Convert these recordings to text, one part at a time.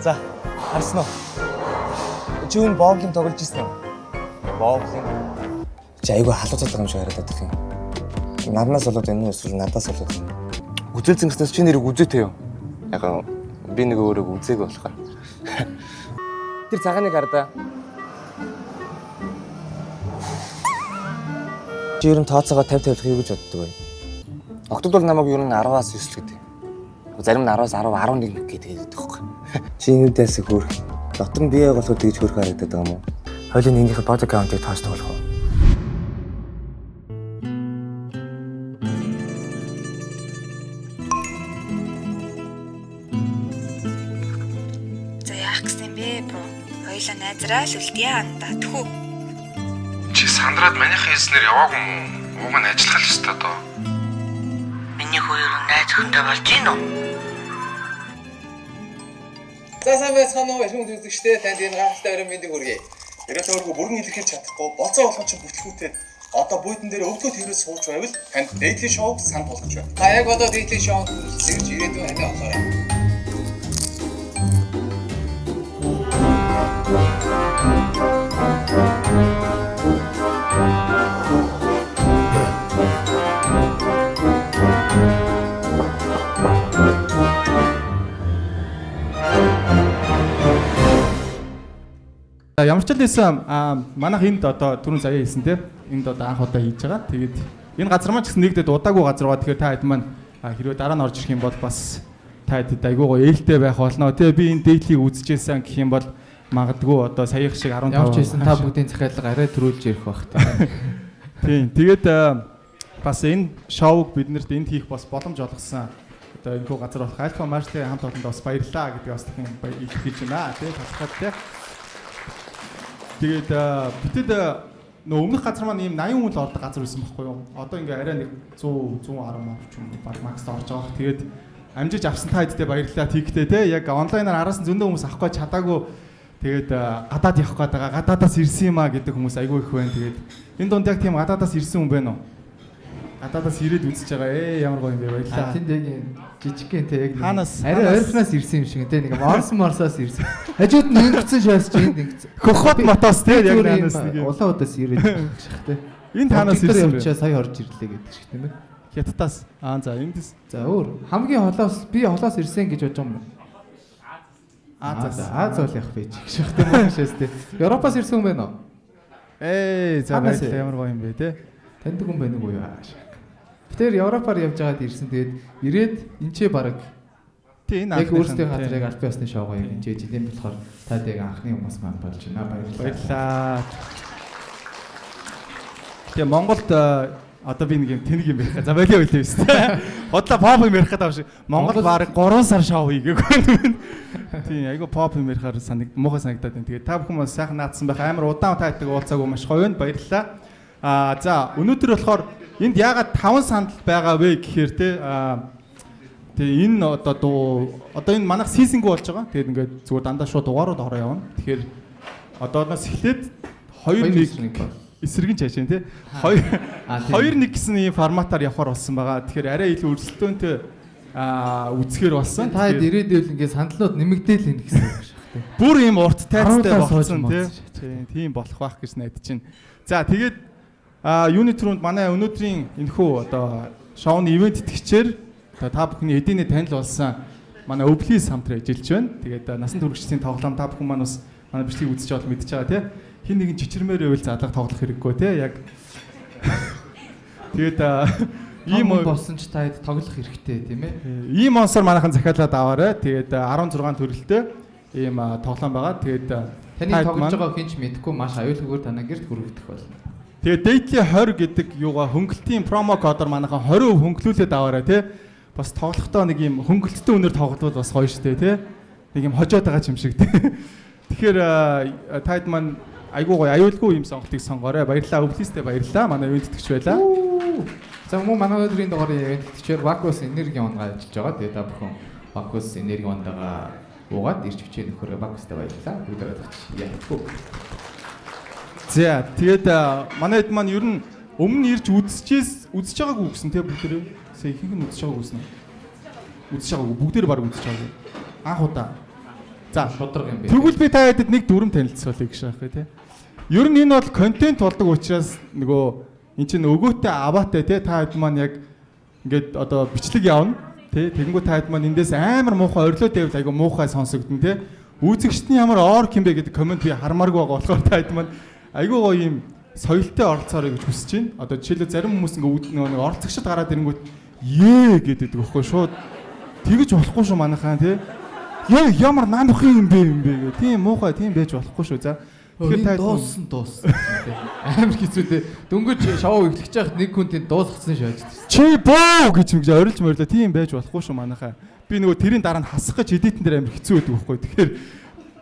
За, харсан уу? Чи юу боолын тоглож ирсэн үү? Боолын. Чи айгүй халууцаад байгаа юм шиг харагдаад их юм. Наднаас болоод энэ нь эсвэл надаас болоод юм. Үзэл зингэснээс чи нэрийг үзээтэй юу? Яг би нэг өөрөг үзээг болохоор. Тэр цагааныг хардаа. Чи ер нь тооцоогоо 50 тавих юу гэж боддог вэ? Октод бол намайг ер нь 10-аас 9 л гэдэг. Зарим нь 10-аас 10, 11 гэдэг байхгүй. Чи энэдээс хөөх. Дотор нь бие болохоор тэгж хөөх харагдаад байгаа юм уу? Хоёулын нэгнийхээ бод аккаунтыг тоочдог болох уу? За яах гэсэн бэ, бро? Хоёулаа найзраа л үлдээ андаа тхүү. Чи сандраад манайхаа хэлснээр яваагүй юм уу? Ууг нь ажиллах л ёстой доо. Миний хоёр найз охинтой болж гин үү? За сайн байцгаана уу ашиг үзэгчтэй танд энэ гахалтай өрөө мэндийг хүргэе. Ерөөсөө өөргөө бүрэн илэрхийлж чадахгүй боцоо болгон ч бүтлгүүтэй одоо буудан дээр өвдгөө тэрээр сууж байвал танд Daily Show санд болгож байна. Та яг одоо Daily Show сэрж ирээдүйн ханиа болоорой. Ямар ч л байсан манайх энд одоо түрүүн сая хэлсэн те энд одоо анх удаа хийж байгаа. Тэгээд энэ газар маань ч гэсэн нэгдэд удаагүй газар байгаа. Тэгэхээр та хэд маань хэрвээ дараа нь орж ирэх юм бол бас та хэд айгуугаа ээлтэй байх болно. Тэгээ би энэ дээдлийг үзчихсэн гэх юм бол магадгүй одоо саяхан шиг 15 явж ирсэн та бүгдийн захиалга арай төрүүлж ирэх бах та. Тийм. Тэгээд бас энэ шоуг биднэрт энд хийх бас боломж олгосон. Одоо энэ хүү газар болох Альфа Марштэй хамт олонд бас баярлалаа гэдэг бас их хэлж байна. Тэгээ талхаад те. Тэгээд битэд нөө өмнөх газар маань ийм 80 хүн л ордог газар байсан байхгүй юу? Одоо ингээ арай нэг 100 110 орч юм баг макс орж байгаа. Тэгээд амжиж авсан та хэдтэй баярлалаа тэгтэй те. Яг онлайнаар араас нь зөндөө хүмүүс авахгүй чадаагүй. Тэгээд гадаад явах гээд байгаа. Гадаадаас ирсэн юм а гэдэг хүмүүс айгүй их байна. Тэгээд энэ дунд яг тийм гадаадаас ирсэн хүн байна уу? Гадаадаас ирээд үзэж байгаа. Ямар гоё юм бэ баярлалаа. Тэнд яг жижигхэн те яг арай ойрхоноос ирсэн юм шиг те нэг Морсоос ирсэн. Хажууд нь ингэсэн шээс чинь ингэсэн. Хөхот мотос те яг наанаас нэг улаан удаас ирээд шах те. Энэ танаас ирсэн бэ? Сая орж ирлээ гэдэг шиг тийм ээ. Хятадаас. За эндээс. За өөр хамгийн холоос би холоос ирсэн гэж бодож байгаа юм. За бол явах байж шах тийм үү шээс те. Европоос ирсэн хүн байна уу? За баярлалаа ямар гоё юм бэ те. Таньдаг хүн байна уу юу аа. Тэр Европоор явж байгаад ирсэн. Тэгээд ирээд энчээ баг тий энэ яг өөрсдийн газрыг альпиасны шоугаа хэмжиж жилийн болохоор таад яг анхны хүмүүс маань болж байна. Баярлалаа. Тэгээ Монголд одоо би нэг юм тэнэг юм байх. За болио үлээ шүү дээ. Бодлоо pop юм ярих гэдэг шиг Монгол баг 3 сар шоу хийгээгүй. Тийм айгу pop юм ярихаар муухай санагдаад байна. Тэгээ та бүхэн маань сайхан наадсан байх. Амар удаан тайтаг уулзаагүй маш гоё байна. Баярлалаа. За өнөөдөр болохоор энд яагаад 5 сандал байгаа вэ гэхээр тэгээ энэ одоо энэ манайх сизинг болж байгаа. Тэгээд ингээд зүгээр дандаа шууд дугаарууд ороо явна. Тэгэхээр одоодоос эхлээд 2-1 эсрэг нь чаашаа тий. 2-1 гэсэн ийм форматаар явахаар болсон байгаа. Тэгэхээр арай илүү өрсөлдөөнтэй үзэхэр болсон. Та хэд ирээдүйн ингээд сандлууд нэмэгдээл ийн гэсэн үг шах тий. Бүр ийм урт тайцтай болсон тий. Тийм болох байх гэж найдаж байна. За тэгээд юуны түрүүнд манай өнөөдрийн энэхүү одоо шоуны ивент итгэгчээр та бүхний эдийн танил болсон манай Өвлис хамтран ажиллаж байна. Тэгээд насан туршидчдын тоглоом та бүхэн маань бас манай бичлэгийг үзэж байгаа мэдчихэж байгаа тий. Хин нэгэн чичирмээр байвал задлах тоглох хэрэггүй тий. Яг тэгээд ийм болсон ч та хэд тоглох хэрэгтэй тийм ээ. Ийм онсоор манайхан захиалаад аваарай. Тэгээд 16 төрөлтэй ийм тоглоом байгаа. Тэгээд таны тоглож байгаа хинч мэдэхгүй маш аюулгүйгээр танаа гэрт хүргэх болно. Тэгээд Daily 20 гэдэг юугаа хөнгөлтийн промо кодоор манайхан 20% хөнгөлүүлээд аваарай тий. Бас тоглохдоо нэг юм хөнгөлттэй үнээр тоглолт бас гоё штэ тий. Нэг юм хожоод байгаа юм шиг тий. Тэгэхээр таад маань айгуу гоё аюулгүй юм сонголтыг сонгоорой. Баярлалаа Өвлистэй баярлалаа. Манай ивент итгэж байлаа. За мөн манай өдрийн дугаарыг ивент итгэжээр Вакус энерги онгаа ажиллаж байгаа. Тэгээд та бүхэн Вакус энерги ондаага уугаад ирж бичээ нөхөрөө Вакустай баярлалаа. Бүгд баярлалаа. За тэгээд манай хэд маань ер нь өмнө ирж үзэж байгаагүй гэсэн те бүгдээ сая ихэнх нь үзэж байгаагүй гэсэн. Үзэж байгаагүй бүгдээр баг үзэж байгаагүй. Анх удаа. За шудраг юм бэ. тэгвэл би та хэдэд нэг дүрм танилцуулъя гэж байгаа байхгүй тий. Ер нь энэ бол контент болдог учраас нөгөө эн чинь өгөөтэй аваатай тий та хэд маань яг ингээд одоо бичлэг явна тий тэгэнгүүт та хэд маань эндээс амар муухай орилоо дэвэл айгу муухай сонсогдно тий үзэгчдийн ямар оор юм бэ гэдэг комент би хармааргүй байгаа болохоор та хэд маань айгу гоё юм соёлтой оролцоорой гэж хүсэж байна. Одоо жишээлбэл зарим хүмүүс ингээд нэг оролцогчд гараад ирэнгүүт ээ гэдэг өгөхгүй шууд тэгэж болохгүй шүү манайхаа тий. Яа ямар наанхын юм бэ гэх тийм муухай тийм байж болохгүй шүү. За тэгэхээр дууссан амар хэцүү дээ. Дөнгөж шоу эхлэж байхад нэг хүн тийм дуусгацсан шааж. Чи боо гэж орилж морилоо тийм байж болохгүй шүү манайхаа. Би нөгөө тэрийн дараа нь хасах гэж эдитэн дээр амар хэцүү байдаг байхгүй. Тэгэхээр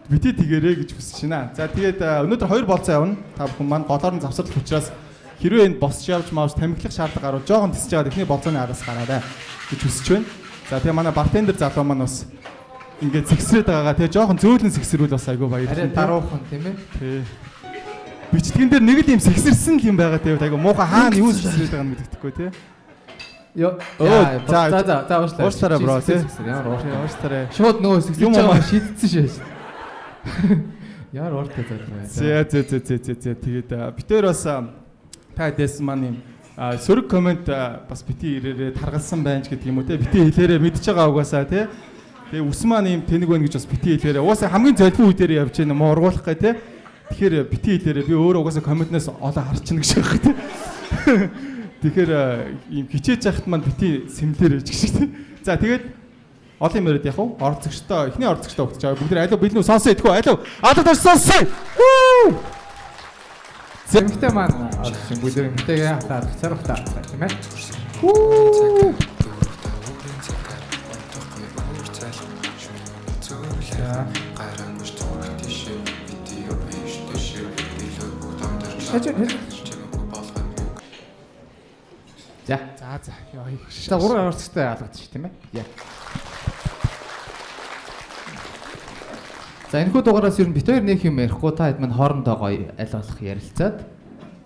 бити тэгэрэй гэж хүсэж байна. За тэгээд өнөөдөр 2 болцоо явна. Та бүхэн маань голоор нь завсарлах учраас хэрвээ энд босч явж маавч тамхилах шаардлага гарвал жоохон тисэж байгаа эхний болцооны араас гараарай гэж хүсэж байна. За тэгээ манай бартендер залуу маань бас ингээд сэгсрээд байгаагаа тэгээ жоохон зөөлөн сэгсрүүл бас айгүй баярлалаа. Арай даруухан тийм ээ. Тий. Бичлэгэн дээр нэг л юм сэгсэрсэн юм байгаа тэгээ айгүй муухай хаана юу сэгсрээд байгаа нь мэддэхгүй тий. Йоо. За уушлаа бро тий. Ямар ууртай. Уушлаарай. Шууд нөгөө сэгсэж байгаа шийдсэн шээж. Ямар ууртай залуу байна. За тэгээд битээр бас та дэс маань юм сөрөг комент бас бити ирээрээ таргалсан байж гэдэг юм уу те бити хэлээрээ мэдж байгаа угаасаа те тэгээ ус маань юм тэнэг байна гэж бас бити хэлээрээ угаасаа хамгийн золбын үе дээр явж байна муу ургуулах гэ те тэгэхээр бити хэлээрээ би өөрөө угаасаа комментнаас олоо харчихна гэж байгаа те тэгэхээр юм хичээж яхад маань бити сэмлэр гэж шиг те за тэгээд олон юм яриад яг уу орцогчтой эхний орцогчтой өгч байгаа бүгд алуу бэлнүү сонсоо идэхгүй алуу алуу сонсоо Зэмхтэй маань бүгд эмхтэйгээ хатаад царахтаа тийм ээ. За яа. Та 3 орцтой алгадчих тийм ээ. За энэхүү дугаараас ер нь бит хоёр нэг юм ярихгүй та хэд маань хоорондоо гоё аль болох ярилцаад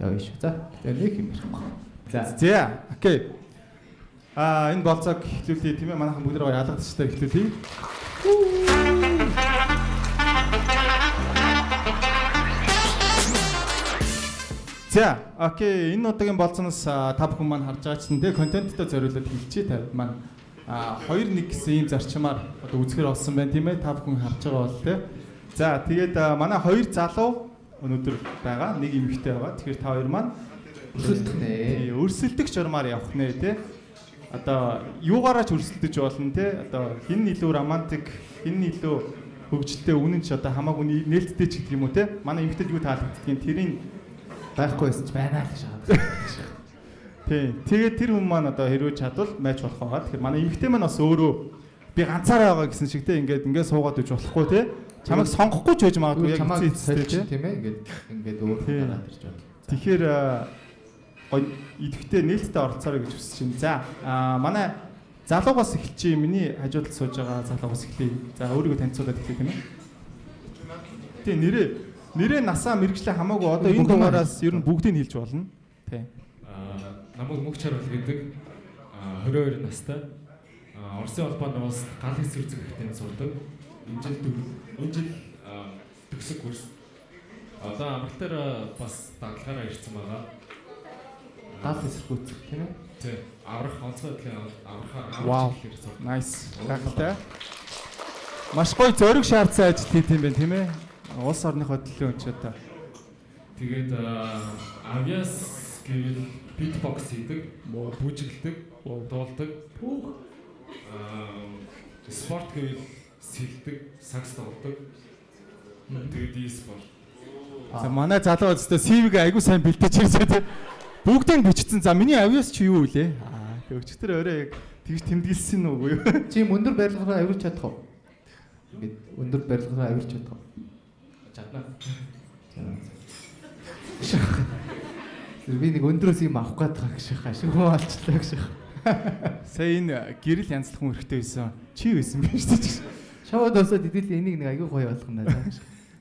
явъя шүү. За тэгээ нэг юм ярихгүй. За окей. Энэ болцоог эхлүүлээ тийм ээ манайхан бүгд гоё ялгадчихтай эхлүүлээ. За окей энэ удаагийн болцооноос та бүхэн маань харж байгаа чинь тэгээ контенттой зориулаад хэлчихье та маань 2-1 гэсэн ийм зарчмаар одоо үзэхэр олсон байна тийм ээ та бүхэн харж байгаа бол тий. За тэгээд манай 2 залуу өнөөдөр байгаа нэг эмэгтэй байгаа. Тэгэхээр та хоёр маань өрсөлдөх нэ. Өрсөлдөх журмаар явах нэ тий. Одоо юугаараа ч өрсөлдөж болно тий. Одоо хин илүү романтик, хин илүү хөвгөлтэй үнэн ч одоо хамаагүй нээлттэй ч гэдэг юм уу тий. Манай эмэгтэйд юу таалагддгийг тэрийг байхгүй байсан ч байна л гэж байгаа. Тий. Тэгээд тэр хүн маань одоо хэрвээ чадвал майч болох байгаа. Тэгэхээр манай эмэгтэй маань бас өөрөө би ганцаараа байгаа гэсэн шиг те ингээд суугаад иж болохгүй те. Чамайг сонгохгүй ч байж магадгүй яг эцэстэй тийм ээ. Ингээд өөр гараад ирж байна. Тэгэхээр гоё идэвхтэй нээлттэй оролцоорой гэж хүсэж байна. За манай залуугаас эхэлчихье. Миний хажуудалд сууж байгаа залуугаас эхлэе. За өөрийгөө танилцуулаад эхлэе тийм ээ. Тий нэрээ насаа мэрэгчлээ хамаагүй одоо энэ дугаараас ер нь бүгдийг хэлж болно. Тий. Намайг Мөнх Чарвал гэдэг 22 настай. Оросын холбоонд бас гал хэс үзэг ихтэй сурдаг. Энэ жил төгсөг курс. Одоо амралтаар бас дагалгаараа ирсэн байгаа. Гал хэс үзэг тийм ээ. Тий. Аврах онцгой хөдөлгөөн аврахаар Вау. Nice. Гахалтай. Маш гоё зориг шаардсан ажил хийх юм байна тийм ээ. Улс орныхоо төлөө өнчөөтэй. Тэгээд авиас гэвэл битбокс хийдэг, бүжиглдэг, дуулдаг. Спорт гэвэл сэлдэг, сакс тоглодог. Тэгээд e-спорт. За манай залуу өстө CV-г айгуу сайн бэлдэж ирсэн тийм. Бүгдийг бичсэн. За миний авиас чи юу вэ? Өчтөр өөрөө яг тэгж тэмдэглэсэн үгүй юу? Чи өндөр барилгаараа авирч чадах уу? Ингээд өндөр барилгаараа авирч чадах уу? Чадна. Би нэг өндрөөс юм авах гээд байгаа гэж хаа шиг болчлаа гэж. Сая энэ гэрэл янзлах хүн хэрэгтэй байсан. Чи байсан биш үү? Шаваад өсөд идээл энийг нэг аягүй гоё болгоно даа.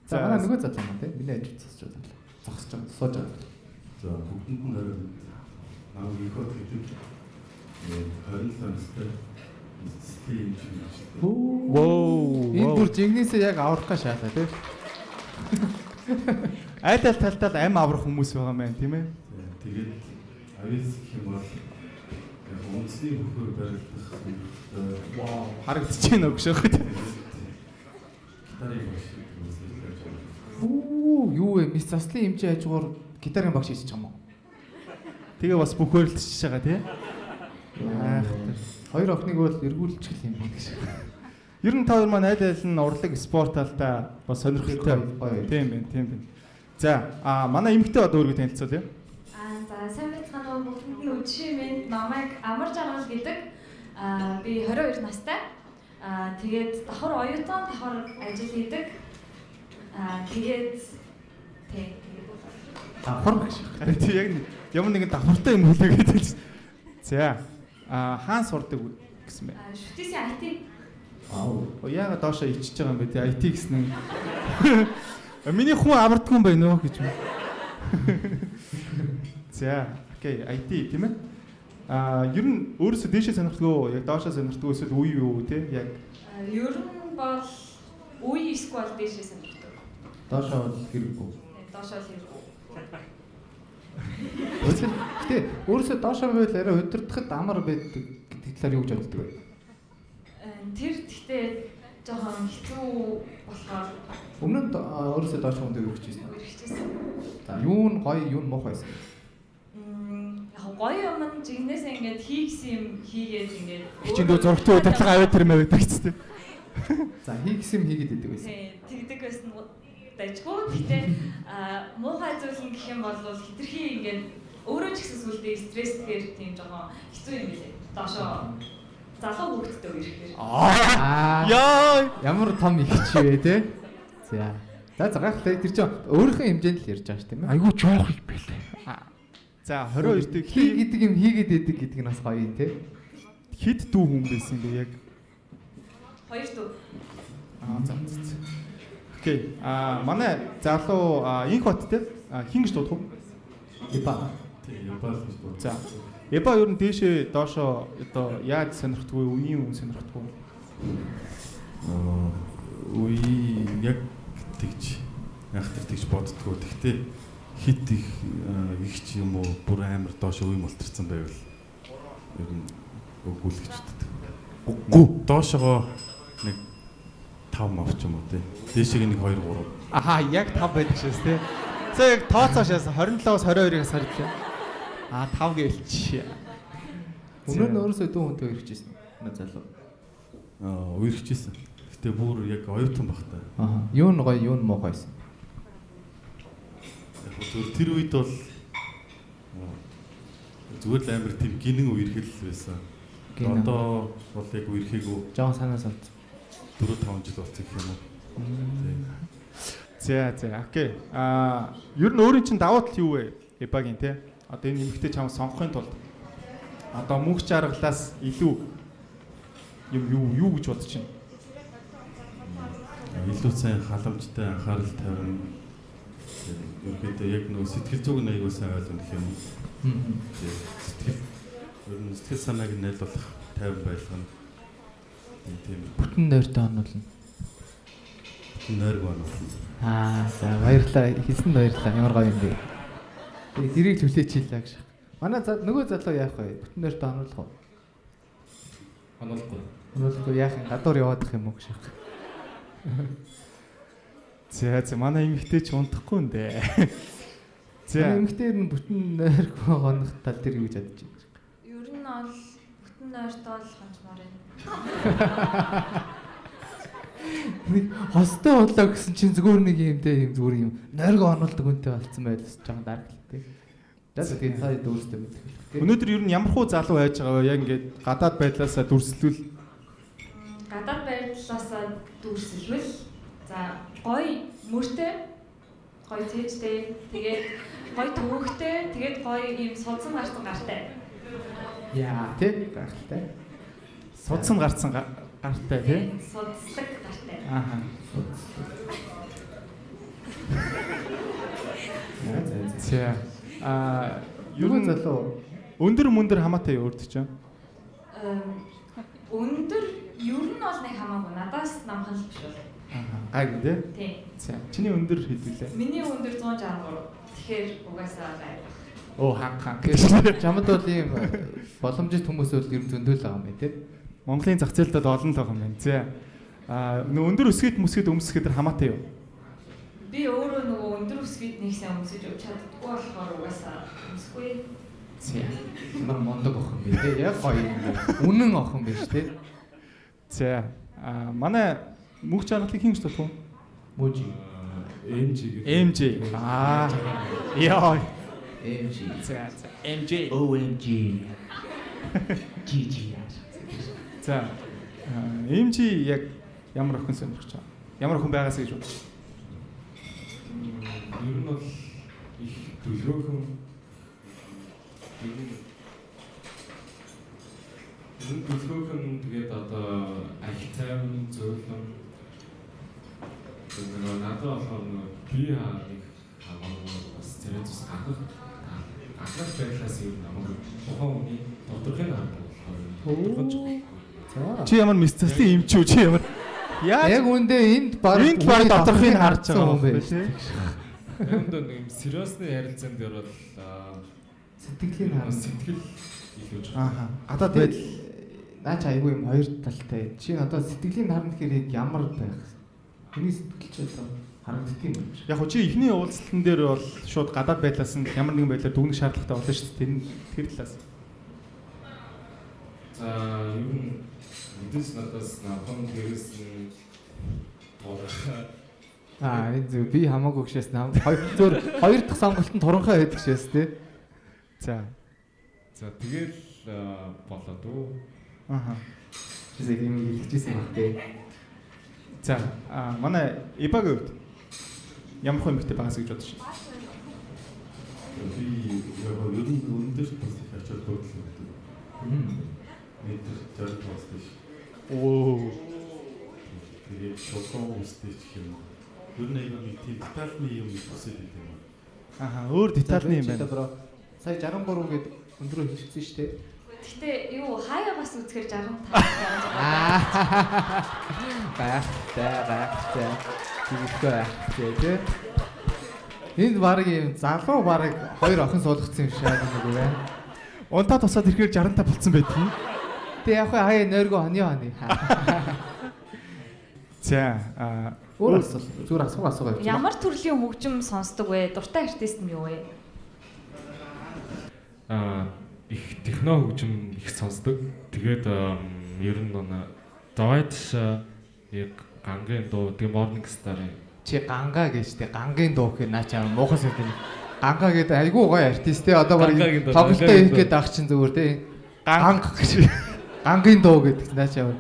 За манай нөгөө залуу маань тийм миний ажил зогсож байна. Зогсож байгаа. Сууж байгаа. За бүгдэнд нь намайг их хот гэдэг 27 настай Воо. Энэ бүр жигнэсээ яг аврах га шаалаа тий. Айл талтал ам аврах хүмүүс байгаа мэн тийм ээ. Тэгээд авис гэх юм бол яг үндэсний хөхөр барилдах Вау. Харагдаж байна уу гэж байна. гитарын багш Юу вэ? Мис заслын хэмжээ хажуугаар гитарын багш хийж байгаа юм уу? Тэгээ бас бүхөрлөж байгаа тий. Хоёр охиныг бол эргүүлчих юм байна гэж. Ер нь та хоёр маань айл нь урлаг спорт талдаа бас сонирхолтой гоё. Тийм байна. За манай эмэгтэй одоо өөргөө танилцуулъя. За сайн байцгаана уу бүгдэнд нь өчигөө минь намайг Амар Жаргал гэдэг. Би 22 настай. Тэгээд давхар оюутан давхар ажил хийдэг. Тэгээд Давхар багш. Тийм яг ямар нэгэн давхартай юм хэлээ гэдэг. За хаан сурдаг гэсэн бэ? Шүтээсийн IT. Яагаад доошоо ичиж байгаа юм бэ? IT гэсэн нь. Миний хүн авардгүй юм байна уу гэж байна. За, окей, IT тийм ээ. Ер нь өөрөөсөө дээшээ сонирхдаг, яг доошоо сонирхдаг эсвэл үе юу те? Яг Ер нь бол үе эсвэл дээшээ сонирхдаг. Доошоо бол хэрэггүй. Доошоо л хэрэггүй. Гэтэ өөрөөсөө доошоо байвал арай удирдахад амар байдаг гэдэг талаар юу гэж боддог вэ? Тэр гэхдээ жоохон хэцүү болохоор Өмнө нь өөрөөсөө доошоо хүндээ үргэлжлэжсэн. үргэлжлэсэн. За юу нь гоё, юу нь муухай байсан. Яг гоё юм нь жигнэсээ ингээд хийгсэн юм хийгээд ингээд хичээндөө зургтын удирдлага аваад тэрмээ байдаг ч тийм. За хийгсэн юм хийгээд идэг байсан. Тэгдэг байсан дайжгүй. Гэтэ муухай зүйл нь гэх юм бол хитрхи ингээд өөрөө ч гэсэн сүлдээ стрессээр тийм жоохон хэцүү юм билээ. Доошоо залуу хүүхдтэй ирэхээр. Яа! Ямар том ихч вэ те? За. За гайхалтай тэр чинь өөрийнхөө хэмжээнд л ярьж байгаа ш тийм ээ. Айгуу жоох их байлээ. За 22 дэх хий гэдэг юм хийгээд идэг гэдэг нь бас гоё юм те. Хэд дүү хүн байсан бэ яг? Хоёр дүү. За. Окей. Манай залуу инх бат те. Хин гэж дуудах уу? Япа. тийм Япал гэж байна. За. Япа ер нь дээшээ доошоо одоо яаж сонирхдаг вэ? Үеийн хүн сонирхдаг уу? Үе яг тэгж яхтар тэгж боддгоо. Гэхдээ хит их ч юм уу бүр амар доошоо үе мултарсан байвал ер нь өгүүлж боддог. Үгүй доошоо нэг 5 мав ч юм уу тий. Дээшээ нэг 2 3. Аха, яг 5 байдаг шээс тий. За яг тооцоошоос 27-оос 22-ыг хардлаа. 5 гэлч. Өмнө нь өөрөөсөө дүү хүнтэй ирчихсэн. Манай залуу. Үерхчихсэн. Гэтэ бүр яг оюутан багтаа. Юу нь гоё, юу нь муухай байсан. Яг зүгээр тэр үед бол зүгээр л амар тийм гинэн үерхэл байсан. Одоо бол яг үерхээгүй. Жоон санаас авц. 4-5 жил болсон гэх юм уу. За, окей. Ер нь өөрийн чинь давуу тал юу вэ? Эбагийн тий. Одоо энэ нэмэгтэй чам сонгохын тулд одоо мөнх чаргалаас илүү юм юу гэж бодож байна? Илүү сайн халамжтай анхаарал тавина. Ерөнхийдөө яг нөө сэтгэл зүг нь аягүй сайн ойлгох юм. Сэтгэл санааг нь найлуулах тайван байлгана. Тийм. Бүтэн нойртой онуулна. Нойрг онуулна. За баярлалаа. Хэлсэнд баярлалаа. Ямар гоё юм бэ. Тэгээ дэрийг төлөөч хийлээ гэж. Манай нөгөө залуу яах вэ? Бүтэн нойртой онуулах уу? Онуулахгүй яах юм? Гадуур яваадах юм уу гэж. За манай эмэгтэй ч унтахгүй юм дээ. За эмэгтэйр нь бүтэн нойрг онох тал дээр юу гэж бодож байна? Ер нь бол бүтэн нойртой л хончмоор байна. Хостой болоо гэсэн чинь зүгээр нэг юм дээ юм зүгээр юм. Нойрго онолдог үнтэй болцсон байлс жоохон дарагтай. За тэгээд та дүүрстэй мэдэх. Өнөөдөр ер нь ямар хуу залуу байж байгаа вэ? Яг ингээд гадаад байдлаасаа дүрслүүл. Гадаад байдлаасаа дүрслэвэл за гоё мөртэй, гоё цээжтэй, тэгээд гоё төвөгтэй, тэгээд гоё ийм судсан гарсан гартай. Яа, тэг гайхалтай. Судсан гарсан гартай тий. Судслаг гартай. Ааха. За. Ер нь залуу өндөр хамаатай юу урдч юм? Өндөр ер нь бол нэг хамаагүй надаас намхан л биш бол. Гайг тий. Тийм. За чиний өндөр хэдүүлээ? Миний өндөр 163. Тэгэхээр угаасаа гайг. Оо хаан. Чамд бол ийм боломжит хүмүүс бол ер нь зөндөл байгаа юм байна тий. Монголын зах зээлдээ олон л байгаа юм байна. За. Өндөр өсгийд өмсгөхөд хамаатай юу? Би өөрөө нөгөө өндөр өсгийд нэг сайн өмсөж өгч чаддаггүй болохоор угаасаа өмсөхгүй. За. Нар мондог охин би тий. Яг гоё юм. Үнэн охин биш тий. За. Манай мөнх чангалыг хэн ч тулах уу? Мужи. MG гэдэг. MJ. Яа. MG. За. MJ. OMG. GG. За. MJ яг ямар охин сонирхож байгаа? Ямар охин байгаас гэж бодож байна? Ер нь бол их төлөөхөн тэгээд одоо ахицаан зөөлөн тэгээд надад болохоор би нэг хамаагүй бас зэрэг зүс анхаарах байдлаас юу намайг ухааны тодорхой харагдав. За. Чи ямар мисцлийн эмч үү? Чи ямар? Яг үндэ энд баг тодорхойг харж байгаа юм байна тий. Энд нэг юм сериусны ярилцсан дээр бол сэтгэлийн харна. Сэтгэл илүүж байгаа. Гадаад байдал наач айгүй юм хоёр талтай. Чи одоо сэтгэлийн харна гэхээр яг ямар байх? Хүний сэтгэл ч одоо харагддаг юм байна. Яг чи ихний уулзалтан дээр бол шууд гадаад байдлаас нь ямар нэгэн байдлаар дүгнэх шаардлагатай болно шүү дээ. Тэр талаас. За ер нь эдээс надаас нахан гэрээс нь энэ би хамаагүй гүшээс нам зөв хоёр дахь сонголтод туранхай байдаг шээс тий. За. За тэгэл болоод уу. Чи юм хэлчихсэн баг тий. За манай Ибагийн хувьд ямар хүн эмэгтэй байгаас гэж бодож байна? Би яг ер нь өндөр бас их ачаал бодол өгдөг. Метр 60 бас биш. Оо. Тэгээд шоколад үстэй ч юм. Ер нь нэг тийм детальны юм хүсэж байдаг юм. Өөр детальны юм байна. Сая 63 гээд өндрөө хэлчихсэн шүү дээ. Гэхдээ юу хаяа бас үзэхээр 65 Баа. Тэгвэл энд баг юм залуу баг хоёр охин суулгацсан юм шиг нэг үү. Унтаа тусаад ирэхээр 65 болцсон байдгийг. Тэг яг хаяа нойрго хоны. За өөр зүгээр асуугаа. Ямар төрлийн хөгжим сонсдог вэ? Дуртай артист нь юу вэ? Их техно хөгжим их сонсдог. Тэгээд ер нь Давайдш яг гангийн дуу тийм Morning Star-ын чи ганга гэж тэ гангийн дуу гэхээр наа чам муухай сэдв. Ганга гэдэг айгүй гоё артист те одоо баг тоглолтоо хийх гээд ах чинь зүгээр те ганг гэж гангийн дуу гэдэг наа чам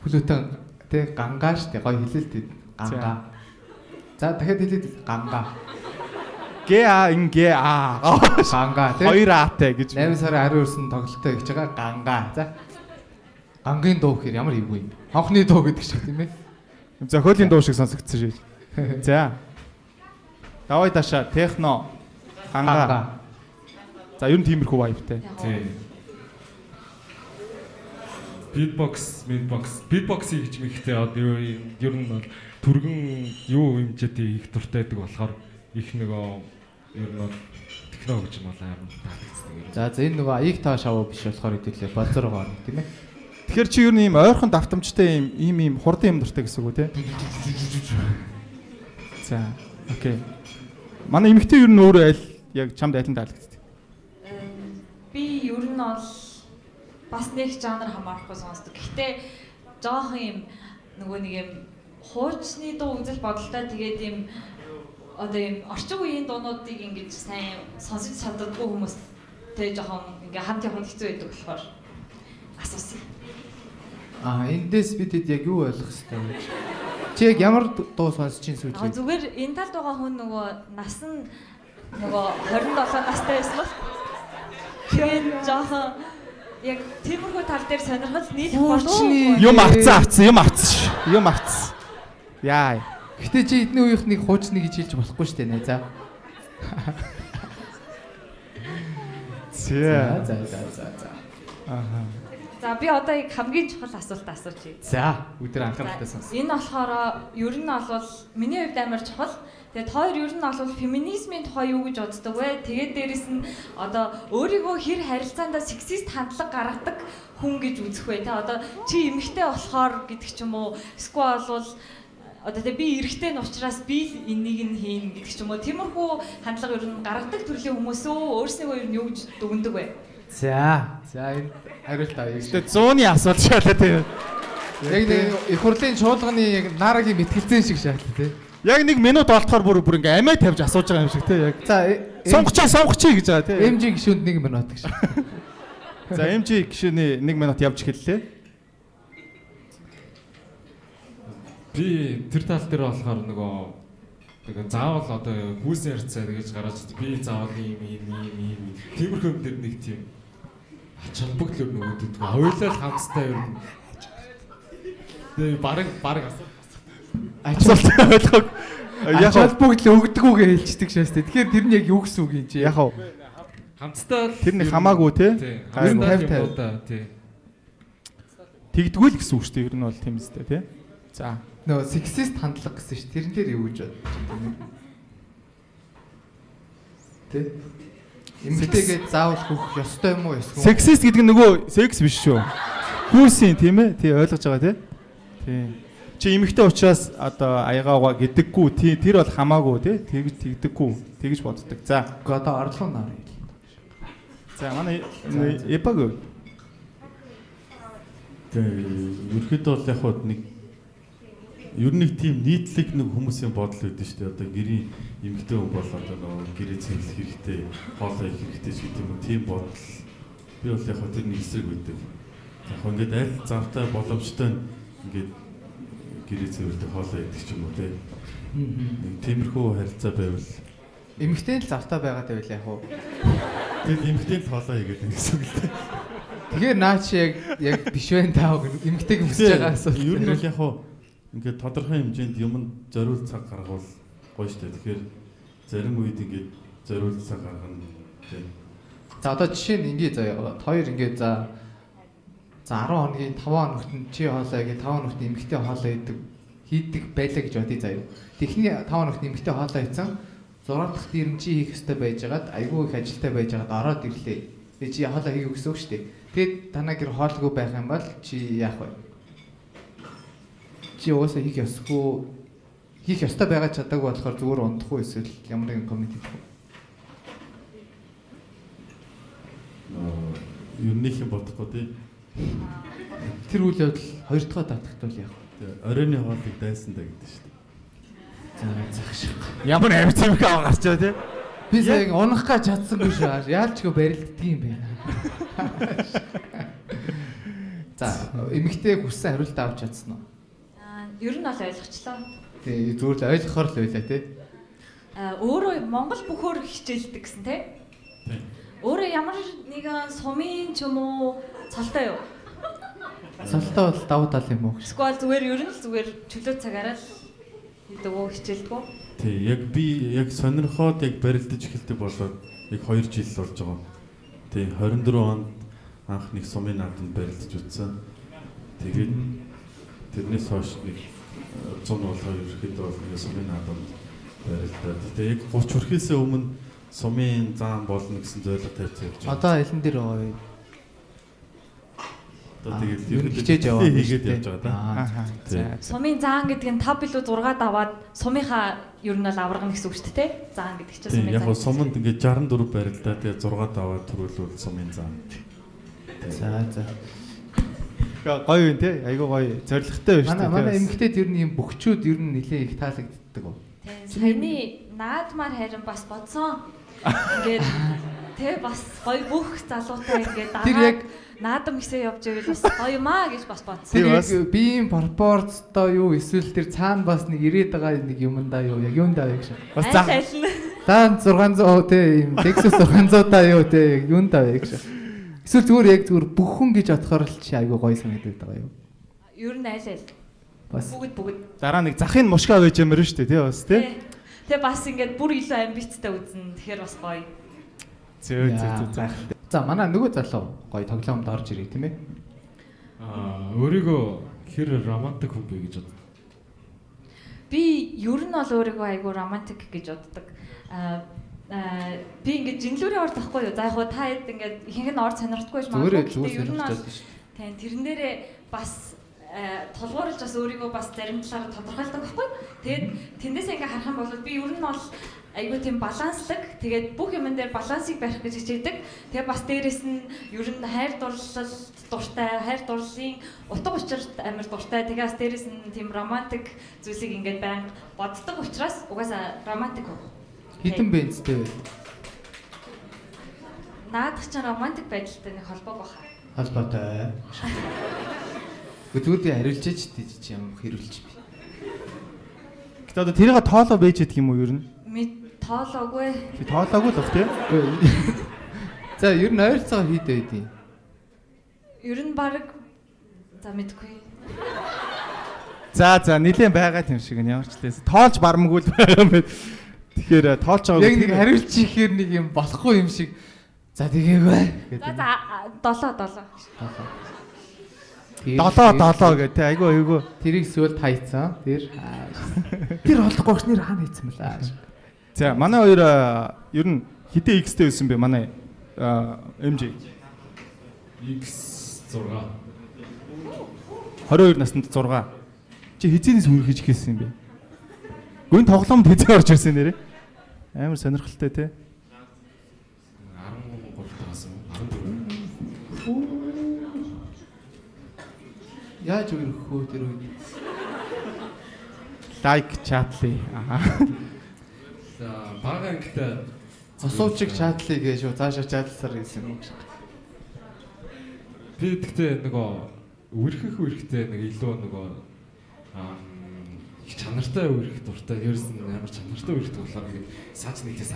хүлээтэн те ганга штэ гоё хэлэлт ганга. За дахиад хэлээд ганга. Ганга те 2 аатай гэж 8 сарын 19-нд тоглолтоо хийж байгаа ганга. За гангийн дуу гэхээр ямар ивгүй юм. Хонхны дуу гэдэг шиг тийм ээ. Зохиолын дуу шиг сонсогдсон шүү. За. Давай таша техно ганга. За ер нь тиймэрхүү вайбтай. Тийм. Beatbox хийж мэхтэй одоо ер нь бол түргэн юу хэмжээтэй их дуртай байдаг болохоор их нөгөө ер нь техно гэж юм аа амар таалагдсан. За энэ нөгөө аяг таа шоу биш болохоор хэдүүлээ бозор гоо тийм ээ. Тэгэхээр чи ер нь ийм ойрхон давтамжтай ийм хурдан юм дуртай гэсэн үг үү те? За, окей. Манай эмэгтэй ер нь өөрөө аль яг чамд аль нь таалагддаг? Би ер нь бол бас нэг жанр хамаарахгүй сонсдог. Гэхдээ жоохон юм нөгөө нэг юм хуучны дуу үзэл бодолтой тэгээд юм одоо юм орчин үеийн дуунуудыг ингэж сайн сонсож чаддаггүй хүмүүс тэ жоохон ингээ хамт явахд хэцүү байдаг болохоор асуусан. Эндээс бидэд яг юу ойлгох хэрэгтэй вэ? Чи яг ямар дуу сонсож чинь сүүл? Зүгээр энэ талд байгаа хүн нөгөө нас нь нөгөө 27 настай байсан бол тэгээд жоохон яг тиймэрхүү тал дээр сонирхол нийлэх болов юм авцсан. Яа. Гэтэ чи эдний үеийнхнийг хуучны гэж хэлж болохгүй шүү дээ нэ. За. За. Аха. За би одоо яг хамгийн чухал асуулт асуучих. За өдөр анхааралтай сонс. Энэ болохоор ер нь бол миний хувьд амар чухал. Тэгээд хоёр ер нь бол феминизмын тухай юу гэж боддог вэ? Тэгээд дээрэс нь одоо өөрийгөө хэр харилцаандаа сексист хандлага гаргадаг хүн гэж үзэх вэ? Тэ одоо чи эмэгтэй болохоор гэдэг ч юм уу? Эсвэл бол одоо тэ би эрэгтэй нь учраас би энийг нь хийн гэдэг ч юм уу? Тиймэрхүү хандлага ер нь гаргадаг төрлийн хүмүүс өөрснийгөө ер нь юу гэж дүгндэг вэ? За энэ хариулт авъя. Гэтэ 100-ны асуулт шаалаа тийм. Яг нэг их хурлын чуулганы яг нарагийн мэтгэлцэн шиг шаалаа тийм. Яг 1 минут болтохоор бүр ингээ амиа тавьж асууж байгаа юм шиг тийм. Яг За сонгочих гэж байгаа тийм. MG гишүүнд 1 минут гэж. За MG гишүүний 1 минут явж эхэллээ. Би тэр тал дээр болохоор нөгөө заавал одоо хүүсийн харьцаа гэж гаргаж би заавал ийм тиймэрхүү юм дээр нэг тийм ач холбогдол нөгөөдөд хоёулаа л хамтдаа ер нь тэгээ баг Асуулт ойлгох. Яг холбогдол өгдөг үгээ хэлчихдэг шээс тээ. Тэгэхээр тэр нь яг юу гэсэн үг юм чи? Яг уу. хамтдаа л Тэр нэг хамаагүй те. 50 тий. Тэгдгүүл гэсэн үг шүү дээ. Ер нь бол тийм үстэй те. За. Нөө сексист хандлага гэсэн шүү. Тэрэн дээр юу гэж бодож байна? Тэ? Эмэгтэйгээ заавал хөх ёстой юм уу эсвэл сексист гэдэг нь нөгөө секс биш шүү. Хүүсийн тийм ээ. Тий ойлгож байгаа те. Тий. Чи эмэгтэй учраас одоо аягаагаа гэдэггүй тэр бол хамаагүй те. Тэгж тэгдэггүй. Тэгж боддог. За. одоо орлого нар. За манай эпаг. Ерөөхдөө бол яг хоо нэг ер нь нэг тийм нийтлэг нэг хүмүүсийн бодол үүдэн шүү дээ. Одоо гэрийн эмэгтэй хүн бол одоо нөгөө гэрээ цэглэх хэрэгтэй, хоолой хийх хэрэгтэй ч гэдэг юм. Тийм бодол би бол яг хоо тэр нэг эсрэг байдаг. Яг хоо ингээд аль завтай боломжтой ингээд гэрээ цэвэрлэх хоолой идэх ч юм уу те. Нэг тиймэрхүү харилцаа байвал эмэгтэй л завтай байгаад байвал яг хоо. Тэгээд эмэгтэй хоолой хийгээд гэсэн үг л те. Тэгэхээр наач яг биш байх таа эмэгтэйг хүсэж байгаа асуулт. Ер нь яг хоо ингээд тодорхой хэмжээнд юмд зориул цаг гаргавал гоё шүү дээ. Тэгэхээр зарим үед ингээд зориул цаг гаргана тийм. За одоо жишээ нь ингээд заяа хоёр ингээд за 10 хоногийн 5 хоногт нь чи хоолой гэж 5 хоногт эмэгтэй хоолой хийдэг байлаа гэж бодъё заяа. Техний 5 хоногт эмэгтэй хоолой хийсэн 6 дахь дэрм чи хийх ёстой байжгаад айгүй их ажилтай байжгаад ороод ирлээ. Тэгээ чи хоолой хийх гэсэн үг шүү дээ. Тэгээд танаа гэр хоолгүй байх юм бол чи яах вэ? Чи уусаа хийх ёстой байгаа чадаагүй болохоор зүгээр ундах уу эсвэл ямар нэгэн коммент хийх үү? Юуных юм бодохгүй тий. Тэр үйл явдал хоёр дахь татахт бол яах вэ? Оройны хоолыг дайсандаа гэдэг шүү дээ. За загш. Ямар амьд юм хаа гарч байгаа тий. Би сая унах гэж чадсангүй шүү. Яалчгүй барилддаг юм байна. За эмэгтэй хүссэн хариулт авч чадсан уу? Ер нь бол ойлгочлоо. Тий, зүгээр л ойлгохоор л байлаа тий. Өөрөө Монгол бүхөөр хичээлдэг гэсэн тий. Тий. Өөрөө ямар нэгэн сумын ч юм уу цолтой юу? Цолтой бол давуу тал юм уу? Эсвэл зүгээр ер нь л зүгээр чөлөө цагаараа л хийдэг үү, хичээлдэг үү? Тий, яг би яг сонирхоод яг барилдаж эхэлдэг болоод яг 2 жил болж байгаа. Тий, 24 онд анх нэг сумын нааданд барилдаж үзсэн. Тэгээд тэрнээс хойш нэг 100 болохоор ерөөхдөө бол нэг сумын нааданд барилдаад. Тэгээд яг 30 хүрэхээс өмнө сумын зам болно гэсэн зорилго тавьчихсан явж байгаа. Одоо элен дээр байгаа юу? Одоо тэгээд хичээж яваа хийгээд явж байгаа да. Сумын заан гэдэг нь 5 билүү 6 даваад сумынхаа ер нь бол аврагна гэсэн үг шүү дээ. Заан гэдэг чинь сумын заан. Яг заан. нь суманд ингээд 64 барилдаа тэгээд 6 даваад төрүүлвэл сумын заан. За. Гоё юм тий. Айгуу гоё. Зоригтой байна шүү дээ. Манай эмэгтэй ер нь юм бөхчүүд ер нь нэлээ их таалагддаг уу? Саяны наадмаар харин бас бодсон. Ингээд тэ бас гоё бүх залуутай ингээд дараа наадам хэсээ явж байвал бас гоё маа гэж бас бодсон. Тэр яг биеийн пропорцтой юу эсвэл тэр цаана бас нэг ирээд байгаа нэг юмдаа юу яг юундаа вэ гэж. Бас заа. Даан 600 тэ юм Lexus 600 та юу тэ юундаа вэ гэж. Эсвэл зүгээр бүх хүн гэж бодохоор л чи айгүй гоё санагдаад байгаа юу? Ер нь айл. Бас бүгд. Дараа нэг захын мушка байж юмэр шүү дээ тий бас тий. Тэгээ бас ингээд бүр илүү амбицтай үзнэ. Тэгэхээр бас гоё. Зөө. За манай нөгөө залуу гоё тоглоомд орж ирээ тийм ээ. Өөрийгөө хэр романтик хүн бэ гэж боддог. Би ер нь бол өөрийгөө айгүй романтик гэж боддог. Би ингээд жинлүүрийн орд тахгүй юу? За яг хуу та хэд ингээд ихэнх нь орд сонирхдаггүй ч магадгүй. Ер нь бол тийм тэрэн дээрээ бас толгуурлж бас өөрийгөө бас зарим талаараа тодорхойлдог байхгүй. Тэгээд тэндээсээ ингээд харах юм бол би ер нь бол айгүй тийм баланслаг. Тэгээд бүх юм дээр балансыг барих гэж хичээдэг. Тэгээд бас дээрэс нь ер нь хайр дурлал дуртай, хайр дурлалын утга учир амар дуртай. Тэгээд бас дээрэс нь тийм романтик зүйлсийг ингээд байнга боддог учраас угаасаа романтик. Хитэн бэнцтэй. Наадах чинь романтик байдалтай нэг холбоог баха. Холбоотой. Зүгээр би хариулж чи юм хэрүүлж би. Гэтэ одоо тэрийг тоолоо байж идэх юм уу ер нь? Тоолоогүй. Би тоолоогүй л бах тийм. За ер нь ойролцоо хэд байдیں۔ Ер нь баг за мэдгүй. За нилээн байгаа юм шиг нь ямар ч лээс тоолж барамгүй л байгаа юм байна. Тэгэхээр тоолж байгаа. Яг нэг хариулж ихээр нэг юм болохгүй юм шиг. За тэгээгүй. За 7. 7 гэдэг айгүй. Тэрийг сүлд хайцсан. Тэр болохгүй ш нэр хаана хийцэн мэлээ. За манай хоёр ер нь хэдэн X-тэй байсан бэ манай MJ? X6. 22 наснд 6. Чи хизээс үргэлж хийсэн юм бэ? Гүн тоглоомд хизээ орж ирсэн нэрээ. Амар сонирхолтой те. 13 тасан. Яаж өрөх хөө тэр үед? Лайк чатлий. За бага ангитай Асуучиг чатлий гэж шүү. Цаашаа чатлсаар хэлсэн юм шиг. Би тэгтээ нөгөө үерхтэй нэг илүү нөгөө их чанартай үерх дуртай. Ерөөс нь ямар чанартай үерх болохоор ингэ сааж нийлээ.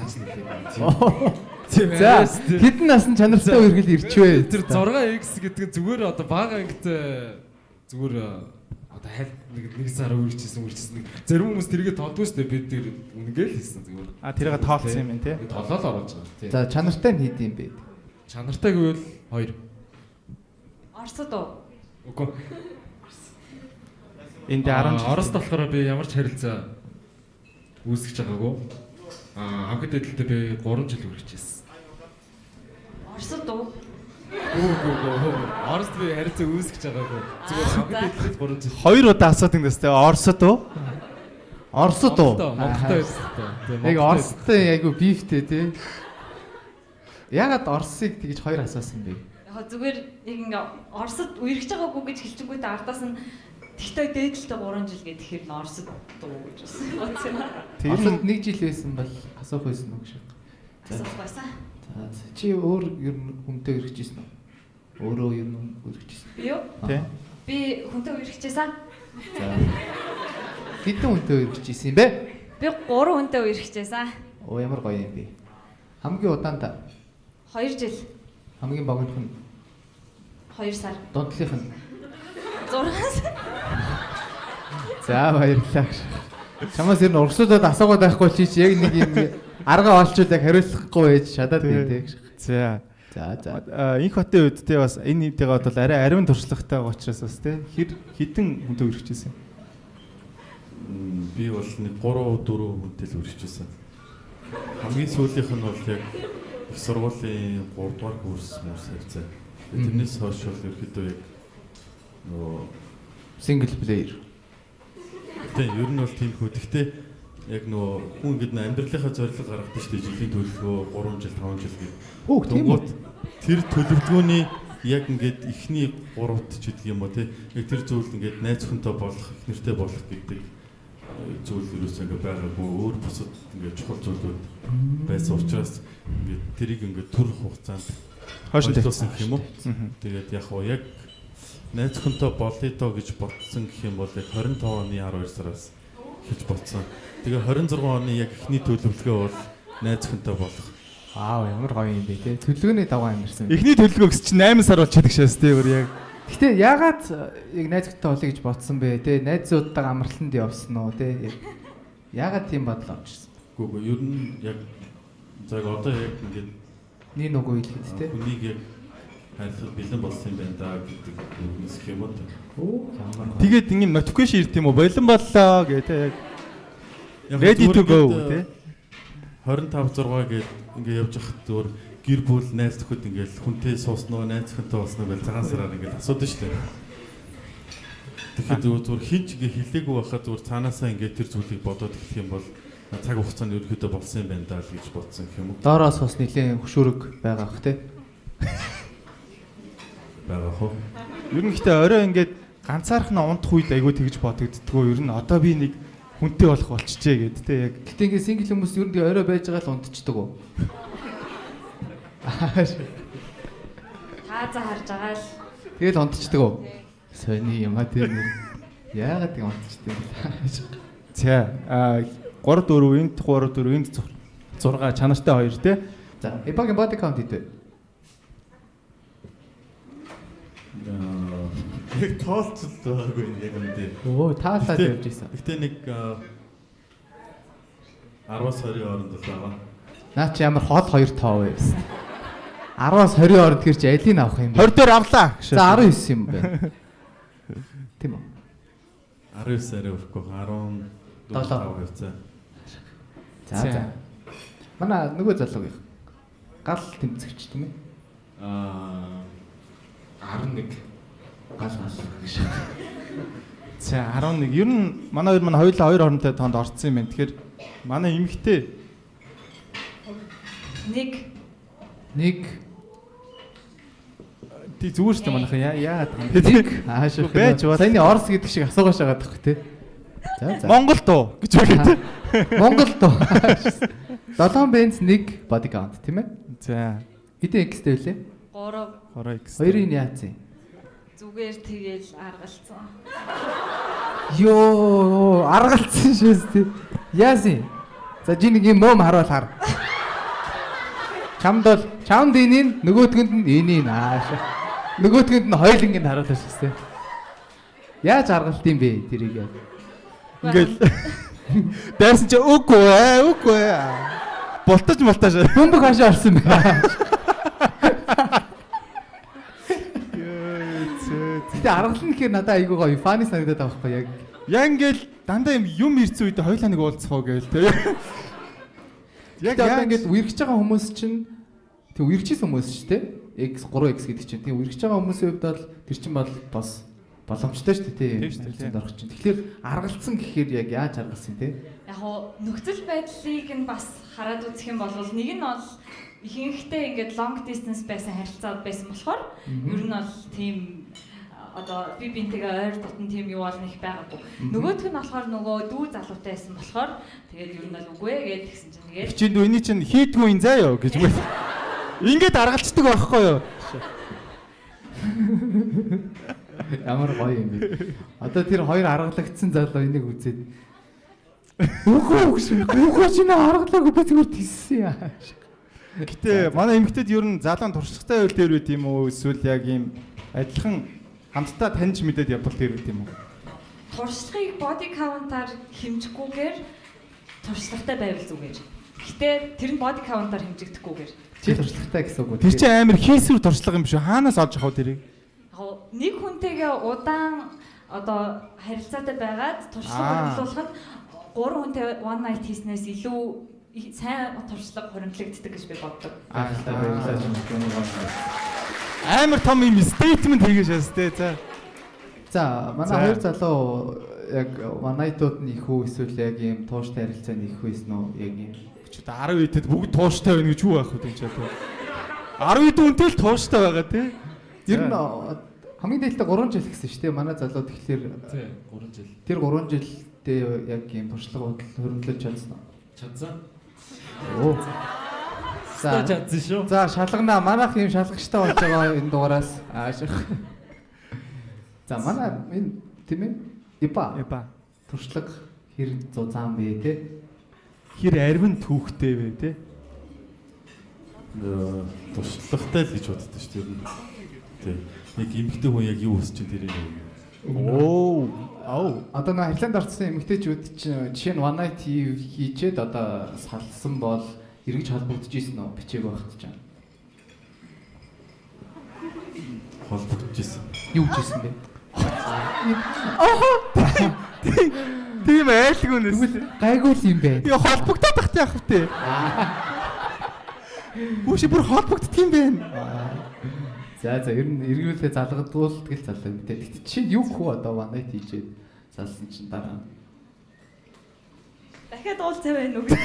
За хэдэн насны чанартай үерхэл ирчвэ. Тэр 6X гэдэг нь зүгээр одоо бага ангитай зүгээр одоо хайл нэг сар үржижсэн зарим хүмүүс тэргээ тоодгүй шүү дээ бид тэр үнэгээл хийсэн зүгээр тэрийг тоолсон юм тий тоолол оруулж байгаа тий за чанартай нь хэд юм бэ чанартай гэвэл 2 Оросд уу үгүй энд 10 Оросд болохоор би ямар ч харилцаа үүсгэж байгаагүй анхад эдэлтэй би 3 жил үргэжсэн Оросд уу Оросд би харилцаа үүсгэж байгаагүй. Зүгээр анхад эдлээд 3 жил. 2 удаа асуудаг юм дэстэй. Оросд уу? Оросд уу? Монголтой байсан. Яг Оростой айгу бифтэй тий. Ягаад Оросыг тэгж 2 асуусан бэ? Яг зүгээр яг ингээ Оросд үерхэж байгаагүй гэж хэлчихгүй та ардаас нь тэгтээ дээдлээ 3 жил гэдэг тэгэхээр нь Оросд дуу гэж бодсон. Оросд 1 жил байсан бол асуух байсан уу гэж. Асуух байсан. Чи өөр ер нь хүнтэй үргэжсэн үү? Өөрөө ер нь үргэжсэн. Би юу? Тий. Би хүнтэй үргэжсэн. За. Хэдэн хүнтэй үргэжсэн юм бэ? Би 3 хүнтэй үргэжсэн. Оо ямар гоё юм бэ? Хамгийн удаанда 2 жил. Хамгийн богинох нь 2 сар. Дундлынх нь 6 сар. За баярлалаа. Чамаас ер нь урагшуулаад асуугаад байхгүй чи яг нэг юм арга олчвол яг хариулахгүй байж шатаад байдаг. За. Инх хотын үед те бас энэ хэдийгээ бол арай ариун туршлагатай байгаа учраас бас те хитэн хүнтэй үргэлжсэн. Би бол нэг 3 4 хүнтэй л үргэлжсэн. Хамгийн сүүлийнх нь бол яг их сургуулийн 3 дугаар курс харьцаа. Тэрнээс хойш бол ерөөхдөө яг нөгөө single player. Тэ ер нь бол тийм хөө. Гэхдээ яг нөгөө хүн ингэдэг амьдралынхаа зорилго гаргадаг шүү дээ. Жилийн төлөвлөгөө 3 жил 5 жил гэдэг. Тэнгууд тэр төлөвлөгөөний яг ингээд эхний 3-т ч гэдэг юм уу те. Яг тэр зүйлд ингээд найз хүнтэй болох, их нэртэй болох гэдэг зүйл юусэн ингээд байгаагүй. Өөр бусад ингээд чухал зүйлүүд байсан учраас ингээд тэрийг ингээд төр хугацаанд хойшлуулсан гэх юм уу. Тэгээд яг хоо яг найз хүнтэй болъё доо гэж бодсон гэх юм бол яг 25 оны 12 сараас хийж бодсон. Тэгээ 26 оны яг эхний төлөвлөгөө бол найз хүнтэй болох. Ямар гоё юм бэ те. Төлөвлөгөөний даваа амьдсан. Эхний төлөвлөгөө гэж чинь 8 сар болчихдаг шээс те өөр яг. Гэтэ ягаад яг найз хүнтэй болъё гэж бодсон бэ те? Найзуудтайгаа амралтанд явсан уу те? Ягаад тийм бодол авчихсан? Үгүй ер нь яг одоо яг ингээд нэг нөгөө хэлэхэд те. Хүнийг яг хайрлах бэлэн болсон юм байна да гэдэг үгнээс гэх юм уу. Тэгээд ингэ notification ирд юм уу? Болон боллоо гэдэг яг ready to go тий. 25 6 гээд ингээ явж хахад зүгээр гэр бүл найз нөхөд ингээл хүнтэй суусноо найз хүнтэй уусноо гэж цагаан сараар ингээл асуудаг шүү дээ. Тэгэхээр зүгээр хинч ингээ хилээгүй байхад зүгээр цаанаасаа ингээ тэр зүйлийг бодоод ирэх юм бол цаг хугацаанд ерөөхдөө болсон юм байна даа л гэж бодсон гэх юм уу. Доороос бас нэлээд хөшүүрэг байгаа бах тий. Байгаа хөө. Ер нь гэхдээ орой ингээд ганцаархан унтах үед айгүй тэгж бодогддгоо. Ер нь одоо би нэг хүнтэй болох болчихжээ гэд тэ яг. Гэтэ ингээд сингл хүмүүс ер нь орой байж байгаа л унтчихдаг уу? Тааза харж байгаа л. Тэгэл унтчихдаг уу? Сони юм а тэр нэр. Яагаад тийм унтчихдаг юм бэ? За 3 4 энд 3 4 энд 6 чанартай 2 тэ. За эпагийн body count хийдэ. Яг тоолцол байгаагүй яг үндэ. Оо таалаад явж ийсэн. Гэтэ нэг 10-аас 20 хооронд л байгаа. Наа чи ямар хол 2 тоо вэ? 10-аас 20 хооронд тэр чи алийг авах юм бэ? 20 дээр авлаа. За 19 юм байна. Тийм үү? 19 арай өрөхгүй 14 явцаа. За. Манай нөгөө залуугийн гал тэмцэгч тийм ээ. 11 гал гэж. За 11. Ер нь манай хоёр хоёулаа 2 хоронтой тоонд орсон юм байна. Тэгэхээр манай эмэгтэй 1 тий зүгээр шүү дээ манайхан яагаад нэг аашаа байж ба. Саяны Орос гэдэг шиг асуугааш байгаа дах тий. За. Монгол дуу гэж үгээд. Монгол дуу. 7 бенз 1 body count тийм ээ. За. Хэдэн x-тэй вүлээ? 3 3x. Хоёрын яац юм? зүгээр тэгэл аргалцсан. Йоо, аргалцсан шээс тий. Яасын. За чи нэг юм мом харуул хар. Чамд энийг нөгөөтгөнд нь энийг ааш. Нөгөөтгөнд нь хоёулангийн харуулж шээс тий. Яаж аргалт юм бэ тэрийг? Ингээл дайсан чи үгүй. Бултаж. Бөмбөг хашаа орсон байна. Гэтэ аргална гэхээр надад айгүй гоё фаны санагдаад байгаа байхгүй яг. Яг ингээл дандаа юм ирсэн үед хоёулаа нэг уулзах уу гээл тий. Яг ингээд үргэж байгаа хүмүүс чинь тэг үргэжсэн хүмүүс ч тий. X 3x гэдэг чинь тийм үргэж байгаа хүмүүсийн хувьд бол тэр чинь бол бас боломжтой шүү дээ тий. Орох чинь. Тэгэхээр аргалцсан гэхээр яг яаж аргалсан тий? Яг хоо нөхцөл байдлыг нь бас хараад үзэх юм бол нэг нь бол ихэнхдээ ингээд long distance байсан харилцаа байсан болохоор ер нь бол тийм одоо би бинтэйгээ ойр дотн тийм юу бол нэг байгаагүй. Нөгөөх нь болохоор нөгөө дүү залуутай байсан болохоор тэгээд ер нь бол үгүй ээ гэдгсэн чинь тэгээд чи дүү эний чинь хийдгүй юм заа ёо гэж мэл. Ингээд аргалцдаг байхгүй юу? Ямар гоё юм бэ. Одоо тэр хоёр аргалагдсан залуу энийг үзээд үгүй чи нэ аргалаагүй би зүгээр тийсэн яа. Гэтэ манай эмэгтэйд ер нь залуун туршлагатай үйл дээр үт юм уу эсвэл яг ийм адилхан хамтдаа таньж мэдээд явбал дээр үт юм уу? туршлагыг body count-аар хэмжихгүйгээр туршлагатай байвал зүгээр. Гэтэ тэр нь body count-аар хэмжигдэхгүйгээр. Чи туршлагатай гэсэн үг үү? Тэр чинь амар хийсвэр туршлага юм шүү. Хаанаас олж авах вэ тэрийг? Яг нэг хүнтэйгээ удаан одоо харилцаатай байгаад туршлага хөндлөх нь 3 хүнтэй one night хийснээс илүү сайн туршлага хоригдлогддог гэж би боддог. Амар том юм statement хийгээ шээс тээ. За манай хоёр залуу яг one night-ууд нь их үү эсвэл яг ийм тууштай харилцаанд их байсан уу яг ийм ч 10 идэд бүгд тууштай байна гэж юу байх вэ тийм ч одоо 10 ид үнтэй л тууштай байгаа тий. Ер нь хамгийн дээлтэй 3 жил гэсэн шүү дээ манай залуу тэгэхээр тий 3 жил. Тэр 3 жилдээ яг ийм туршлага хөрөнгөлөж чадсан уу? Чадсан. Оо. За чадсан шүү. За шалгана манайх ийм шалгагчтай болж байгаа энэ дугаараас ааших. За манай энэ тийм ээ Эпа туршлага хэр зузаан бэ те? Хэр арвин түүхтэй вэ те? Туршлагатай л гэж боддог шүү дээ. Тий. Яг эмэгтэй хүн яг юу хүсэж чинь тэрийг. Одоо нэг харилцаанд орсон эмэгтэйчүүд чинь жишээ нь one night хийчээд одоо салсан бол эргэж холбогдож ийсэн үү бичээг багт чам. холбогдчихсэн. Юу гэжсэн бэ? Тийм айлгүй нэс. Гайгүй л юм бэ. Яа холбогдоод тахт яах вэ? Үгүй бүр холбогддог юм бэ. За ер нь эргүүлээ залгадгуул тэгэл залдаг мэдээ. Тэгт чинь юу хөө одоо манай тийжээ залсан чинь дараа. Дахиад уулзаа байна уу гэж.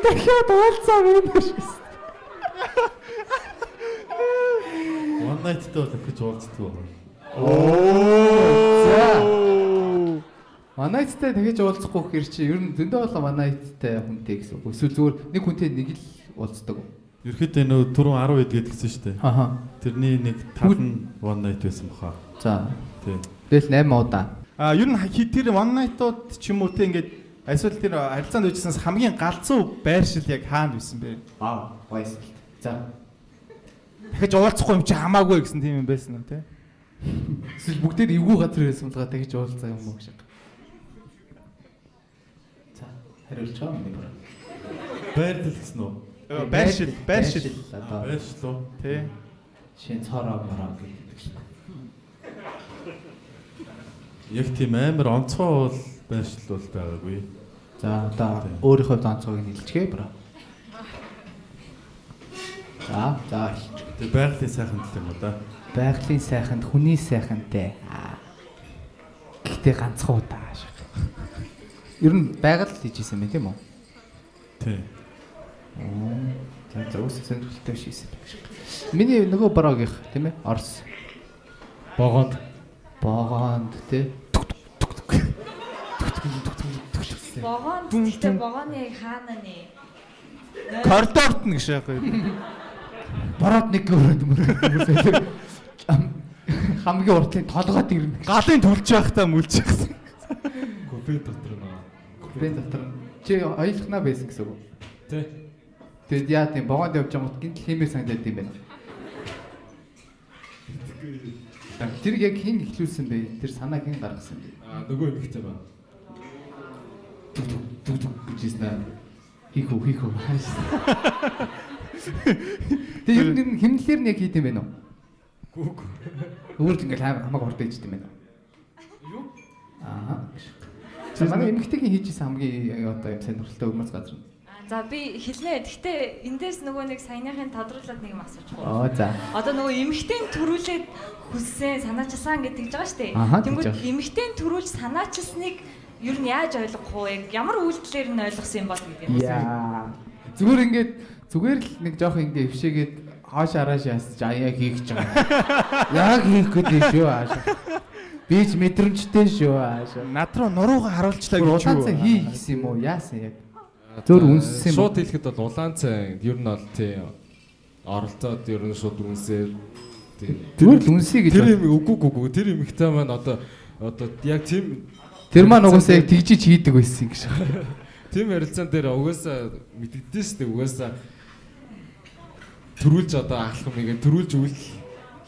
Дахиад уулзаа байна уу? One night-тэй бол их уулздаг байна. За. Манайтай тэгэж уулзахгүй гэхэр чи ер нь зөндөө болоо манайтай хүнтэй гэсэн үг. Эсвэл зүгээр нэг хүнтэй нэг л уулздаг. Ерхэд нөө түрүүн 10 хэд гэдгсэн шүү дээ. Аха. Тэрний нэг тал нь one night байсан баха. За. Тийм. Тэгэл 8 удаа. Ер нь тэр one night-ууд ч юм уу те ингээд эсвэл тэр харилцаанд үжсэнээс хамгийн галзуу байршил яг хаана байсан бэ? Вайс. За. Дахиж уулзахгүй юм чи хамаагүй гэсэн тийм юм байсан уу те? Эсвэл бүгдээр эвгүй газар байсан болгаа тэгэж уулзаа юм уу гэж. За, хариулж байгаа юм байна. Байрлал гэсэн үү? Байршил. Байршил уу? Тий. Шин цороо мараа гэдэг шиг. Яг тийм амар онцгой бол байршил бол байгаагүй. За, одоо өөрийнхөө онцгойг хэлчихье бра. За. Тэгээ байгалийн сайхан гэх юм уу да? Байгалийн сайханд хүний сайхантай. Гэхдээ ганцхан удаа шиг. Ер нь байгаль хийжсэн юм тийм үү? Тий. За үсэг сонирхолтой шийсэн байх шиг. Миний нөгөө бараагийнх тийм ээ? Орс. Богонд тий. Богонд гэхдээ богооны яг хаана нэ? Коридорт нь гэж яах вэ? Бороод нэг өрөөнд мөрөө. Хамгийн уртлын толгойд ирнэ. Галын төлж байхдаа мүлж яхсан. Кофе дотор нөө. Кофе дотор чи ойлгохнаа байсан гэсэн үг. Тий. Тэгэд яа тийм богонд явж байгаа гинт хэмээр санагдаад юм байна. Тэр яг хин ихлүүлсэн бэ? Тэр санаа хин гаргасан бэ? Нөгөө эмэгтэй байна. Гэжсэн. Хийхүү. Тэр ер нь хэмнэлээр нь яг хийд юм байна уу? Гүг. Өөрт ингээл хамааг хордож ижтэй юм байна. Юу? За манай эмэгтэйгийн хийжсэн хамгийн одоо юм сонирхолтой өмөрс газар нь. За би хэлнэ. Гэхдээ эндээс нөгөө нэг саяныхын тодруулаад нэг юм асууж байгаа. Оо за. Одоо нөгөө эмэгтэйн төрүүлээд хүссэн, санаачилсан гэдэг гэж байгаа шүү дээ. Тэнгүүд эмэгтэйн төрүүлж санаачилсныг ер нь яаж ойлгох вэ? Ямар үйлдэлээр нь ойлгосон юм бол гэдэг юм. Яа. Зүгээр л нэг жоох ингээ өвшөөгээд хоош арааш яасч аяа хийх гэж байгаа. Яг хийх гэдэг шүү ааш. Би ч мэдрэмжтэй шүү ааш. Над руу нуруугаа харуулчлаа гэж юу? Улаанцаа хий гэсэн юм уу? Яасан яг? Зөөр үнссэн юм. Шууд хэлэхэд бол улаанцаа ер нь бол тий оролцоод ер нь шууд үнсээр тий. Зүгээр л үнсээ гэж. Тэр юм үгүй. Тэр эмэгтэй маань одоо яг тийм тэр маань угаасаа яг тэгжиж хийдэг байсан гэж. Тийм ярилцаан дээр угаасаа мэддэгдэн шүү дээ. Угаасаа төрүүлж одоо ахлах юм игээ төрүүлж үйл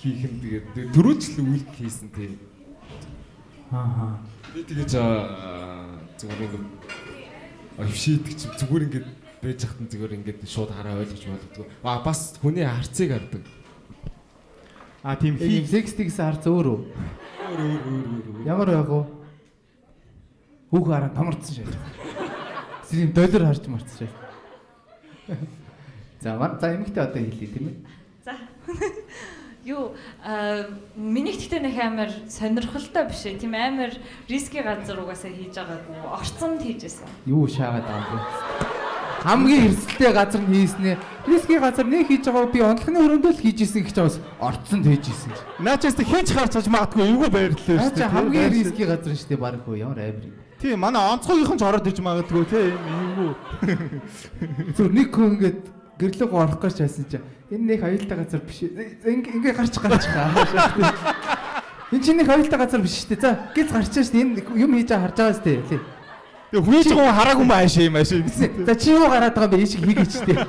хийх юм тэгээд төрүүлж л үйл хийсэн тий. Би тэгэж зүгээр ингээд өвшийдэг чи зүгээр ингээд байж хатан зүгээр ингээд шууд хараа ойлгож болдог. Бас хүний харцыг хардаг. Тийм секстигс харц өөр үү? Өөр. Ямар байх вэ? Хүүхэн хараа томорцсон шээ. Сэрийн доллар харж марцсан шээ. За эмэгтэй одоо хэлье тийм ээ. За. Миний гэхдээ нэг амар сонирхолтой биш ээ. Тийм амар риски газар угаасаа хийж байгаагүй. Орцонд хийжсэн. Юу шаагаад байгаа юм бэ? Хамгийн эрсдэлтэй газар нь хийснэ. Риски газар нэг хийж байгаа би онцлогны хөрөндөл хийжсэн гэж бас орцонд хийжсэн. Наачаас хинч гарч магадгүй эвгүй байрлалаа шүү дээ. Хамгийн риски газар нь шүү дээ баг хөө ямар амар юм. Тийм манай онцгойгийнхан ч ороод ирж магадгүй те эвгүй. Зүр нэг хүн ингээд гэрлэг орох гэж байсан чинь энэ нэг аюултай газар биш. Ингээ гарч хаа. Энэ чинь нэг аюултай газар биш шүү дээ. За гиз гарчаа шүү дээ. Энэ юм хийж харж байгаа шүү дээ. Тэгээ хүнийч гоо хараагүй мааш юм ааш. За чи юу гараад байгаа бэ? Ийшиг хийгээч шүү дээ.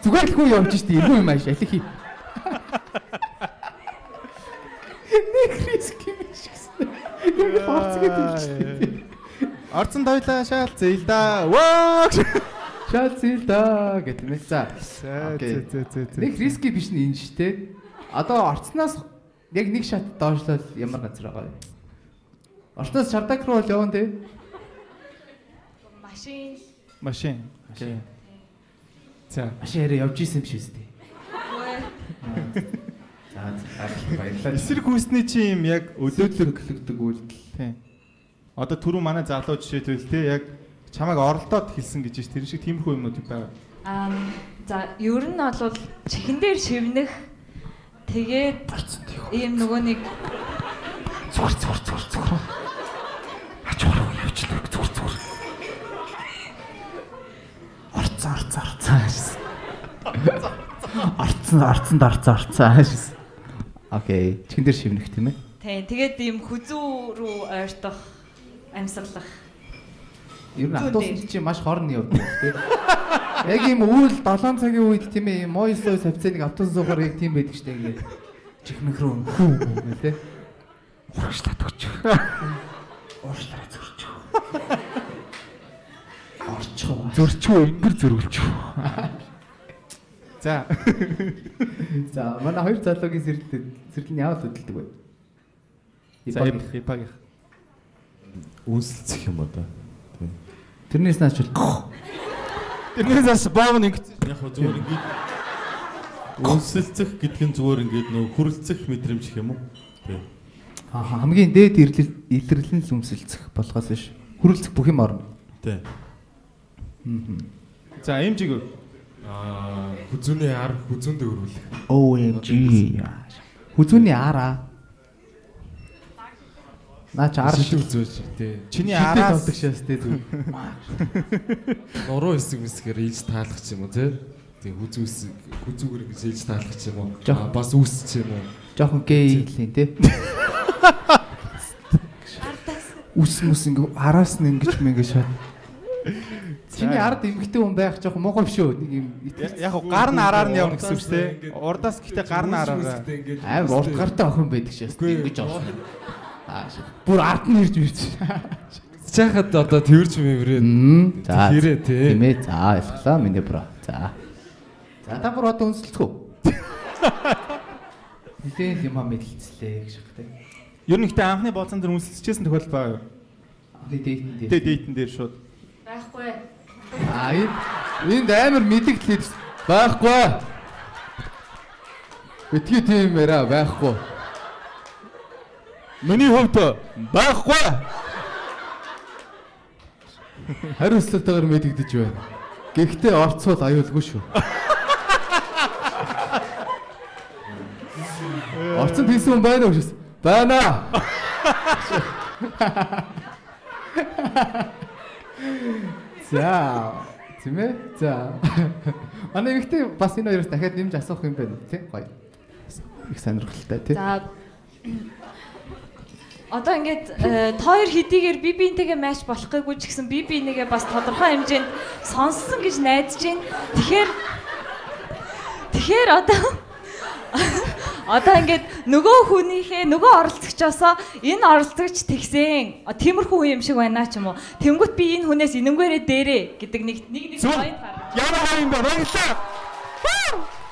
Зүгээр л хүү явж шүү дээ. Илүү юм ааш. Алиг хий. Нэг риски биш гэсэн. Яг орцгээд хэлчихлээ. Орцон дойлоо шаал зээл да. Воо. Шацилда гэдэг нэ. За. Нэг риски биш нь энэ шүү дээ. Одоо орцноос яг нэг шат доошлол ямар газар байгаа вэ? Орцноос Шардаг руу л явна тий. Машин. Окей. За. Машинаараа явж исэн юм шүү дээ. За баярлалаа. Эсрэг хүүсний чи юм яг өдөөдлөглөгдөг үйлдэл. Тийм. Одоо түрүү манай залуу жишээлбэл те яг чамайг оролдоод хэлсэн гэж тэр шиг тиймэрхүү юмнууд байгаа. За ер нь бол чихэн дээр шивнэх тэгээд ийм нөгөө нэг Зүгээр. Ачаараа явчлаа зүгээр. Арцсан. Окей. Чихэн дээр шивнэх тийм ээ. тийм тэгээд ийм хүзүү рүү ойртох амьсгалах. Ер нь автобус чи маш хорн явдаг тийм. Яг ийм үйл 7 цагийн үед тийм ээ моёсоо савцыг автобус суухаар яг тийм байдаг штэ ингээд чихнэх рүү хүү тийм. Урагшлаад өгч. Уушлаараа зөрч. Зөрчөө ингэр зөрүүлч. За. За манай хоёр залуугийн сэрлэл нь яавал хөдөлдөг вэ? Хипагийнх. Үнсэлцэх юм одоо. Тэрнээс нааш Тэрнээс баав нэг яг зүгээр ингээд үнсэлцэх гэдэг нь зүгээр ингээд нөө хүрлцэх мэдрэмж юм уу? Тийм. Хамгийн дээд илэрлэн сүмсэлцэх болгоос биш. Хүрлцэх бүх юм орно. Тийм. За эмжиг. Хүзүүний ар хүзүүндээ өрүүлэх. OMG. Хүзүүний араа. Наач ар үзүүлж тий. Чиний араас болдог шээс тий зү. Нуруу хэсэг мэсгээр ийж таалах ч юм уу тий. Тий хүзүүгээр ингэж ийж таалах ч юм уу. Бас үүс ч юм уу. Жохон гей хэлээ тий. Үс мус ингэ араас нь ингэж мэнгэ шат. Чиний ард эмгтэй хүн байх жоох муухай биш үү? Нэг юм яг гар нь араар нь явна гэсэн үг те. Урдаас гэхдээ гар нь араараа. Амар урд гартай охин байдаг шээс. Ингэж авах. Бүр ард нь ирж ирж. Чахад одоо тэрж мөврээд. За. Тэрэ тий. Тийм ээ. За ялглаа миний бро. За. За та бүр одоо үнсэлцэх үү? Хитэн юм мэдэлцлээ гэж байна. Ер нь ихтэй анхны болцсон дээр үнсэлцэжсэн тохиолдол байгаа юу? Анхны дэйтэн дээр. Дэйтэн дээр шууд. Байхгүй. Энд амар мэдгэл байхгүй. Битгий тийм яриа байхгүй. Миний хувьд байхгүй. Хариуцлагатайгаар мэдэгдэж байна. Гэхдээ орцвол аюулгүй шүү. Орцонд хийсэн хүн байна уу гэж? Байна. За. Тийм ээ. За. Манай ихтэй бас энэ хоёроос дахиад нэмж асуух юм байна тий? Гоё. Их сонирхолтой тий. За. Одоо ингээд тоор хэдийгээр би биентэйгээ матч болохгүй ч гэсэн би бинийгээ бас тодорхой хэмжээнд сонссон гэж найдаж байна. Тэгэхээр одоо ингээд нөгөө хүнийхээ нөгөө оролцогчоосоо энэ оролцогч тэгсэн тиймэрхүү хүн юм шиг байна ч юм уу. Тэнгүүт би энэ хүнээс энэнгээрээ дээрээ гэдэг нэг point гаргав. Ямар юм бэ? Баярлалаа.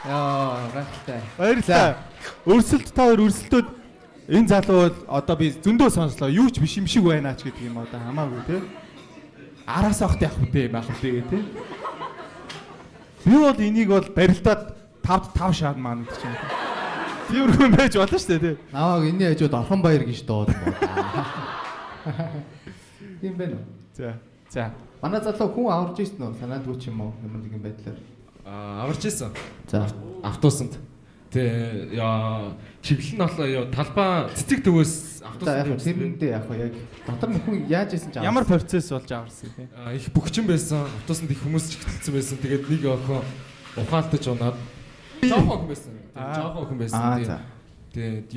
Яа, гайхалтай. Баярлалаа. Өрсөлд та хоёр өрсөлдөөд энэ залуу одоо би зөндөө сонслоо. Юу ч биш юм шиг байна ч гэдэг юм одоо хамаагүй те. Араас авах яах вэ байх вэ те. Би бол энийг бол барилдаад 5 шаад маань гэж юм. Тиймэрхүү байж болно шүү дээ тий. Намайг энэний хажууд орхон баяр гэж доод боо. Тийм байна уу? За. Манай залуу хүн аварж ирсэн үү? Санаадгүй ч юм уу? Ямар нэгэн байдлаар. Аварч ирсэн. За. Автобусанд. Тэ чиглэл нь болоо талбай цэцэг төвөөс автобус тэрэндээ яг яг дотор нь хүн яаж исэн ч ямар процесс болж аварсан тий. Их бөхчин байсан. Автобусанд их хүмүүс чигтэлсэн байсан. Тэгээд нэг охин ухаалтаж унаад жоохон охин байсан. Жоохон охин байсан. Тэгээд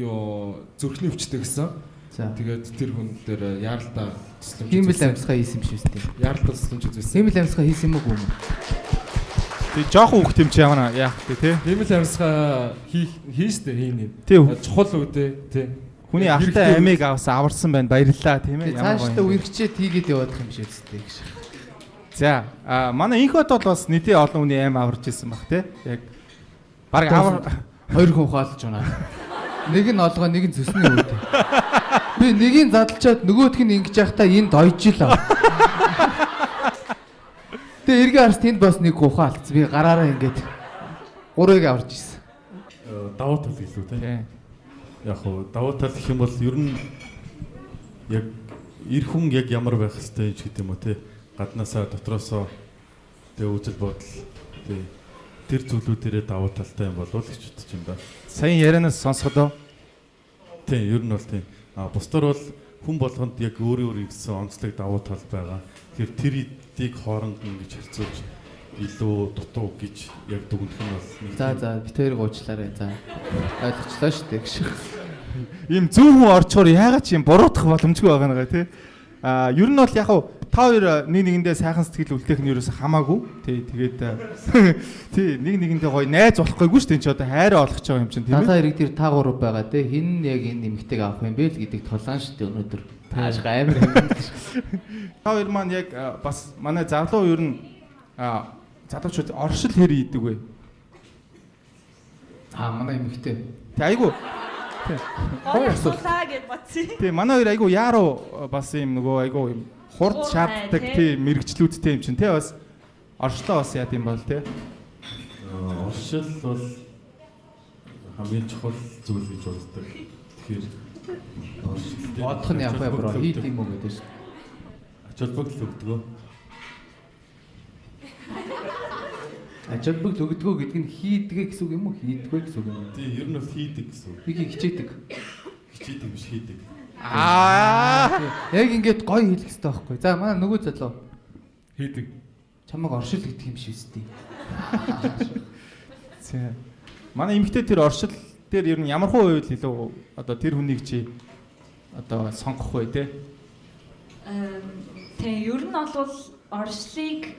зүрхний өвчтэй гэсэн. Тэгээд тэр хүн дээр яаралтай төслөмж. Тийм л амьсгаа хийсэн биш үү? Яаралтай төслөмж үзсэн. Тийм л амьсгаа хийсэн юм уу? Тэг жоохон хөх юм чи яана яах вэ те? Тийм л амьсгаа хийжтэй хийнэ. Чухал үдэ те. Хүний ахтай амийг аварсан байна. Баярлалаа тийм ээ. Цаашдаа үерхчээд хийгээд явах юм шиг үстэй гэж. За манай инх бод бол бас нийтээ олон хүний аим аварч ирсэн баг тий. Яг баг хоёр хүн хаалж байна. Нэг нь олгоо, нэг нь зүсний үүд. Би нэгийг задлчаад нөгөөх нь ингэж явахдаа энд ойжлоо. Тэгээ эргээ харс тэнд бас нэг ухаан алдсан. Би гараараа ингэж 3-ыг аварч ирсэн. Давуу тал гэлүү те. Яг хоо давуу тал гэх юм бол ер нь яг эр хүн яг ямар байх хэвтэй ч гэдэг юм уу те. Гаднаасаа дотроосоо тэгээ үзэл бодол тий тэр зүйлүүдээрээ давуу талтай юм болов гэж бодож юм да. Сайн ярианаас сонсоход тий ер нь бол тий бусдаар бол хүн болгонд яг өөрийн гэсэн онцлог давуу тал байгаа. Тэгэхээр тэр эдийг хооронд ингэж харьцуулж илүү дутуу гэж яг дүгнэх нь бол за би тэр гоочлаарай. За ойлголцлоо шүү дээ гэж. Ийм зөв хүн орчхоор яагаад ч юм буруутгах боломжгүй байгаа нэгэ тий. Ер нь бол яг та хоёр нэг нэгэндээ сайхан сэтгэл үлдээх нь ерөөсө хамаагүй. Тий тэгээд тий нэг нэгэндээ гоё найз болохгүйгүй шүү дээ чи одоо хайраа олох ч байгаа юм чинь тийм ээ. Та хоёрыг тэр та гурав байгаа тий хин яг энэ нэмэгтэйг авах юм бэ л гэдэг толгоон шүү дээ өнөөдөр. Тааш амар юм. Та хоёр маань яг бас манай залуу ер нь залуучууд оршил хэр ийдэг вэ? Манай эмэгтэй. Тий айгу. Хоёр асуулаа гэж бодсон. Тий манай хоёр айгу яаруу бас юм нөгөө айгу юм хурд шаарддаг тий мэрэгчлүүдтэй юм чинь тий бас оршлоо бас яа гэм бол тий. Оршил бол хамгийн чухал зүйл гэж боддог. Тэгэхээр бодох нь яг бро хийх юм уу гэдэг шүү. Ач холбогдол өгдөгөө. Ач холбогдол өгдөгөө гэдэг нь хийдгээ гэсэн үг юм уу? Хийдгээ гэсэн үг юм. Тий, ер нь бол хийдэг гэсэн үг. Биг хичээдэг. Хичээдэг биш хийдэг. Яг ингээд гоё хэлэх хэрэгтэй байхгүй. За манай нөгөө залуу хийдэг. Чамайг оршил гэдэг юм шиг үстэй. За. Манай эмэгтэй тэр оршил дээр ер нь ямар хувь үйл илүү одоо тэр хүнийг чи одоо сонгох вэ те? Тэг ер нь бол оршлыг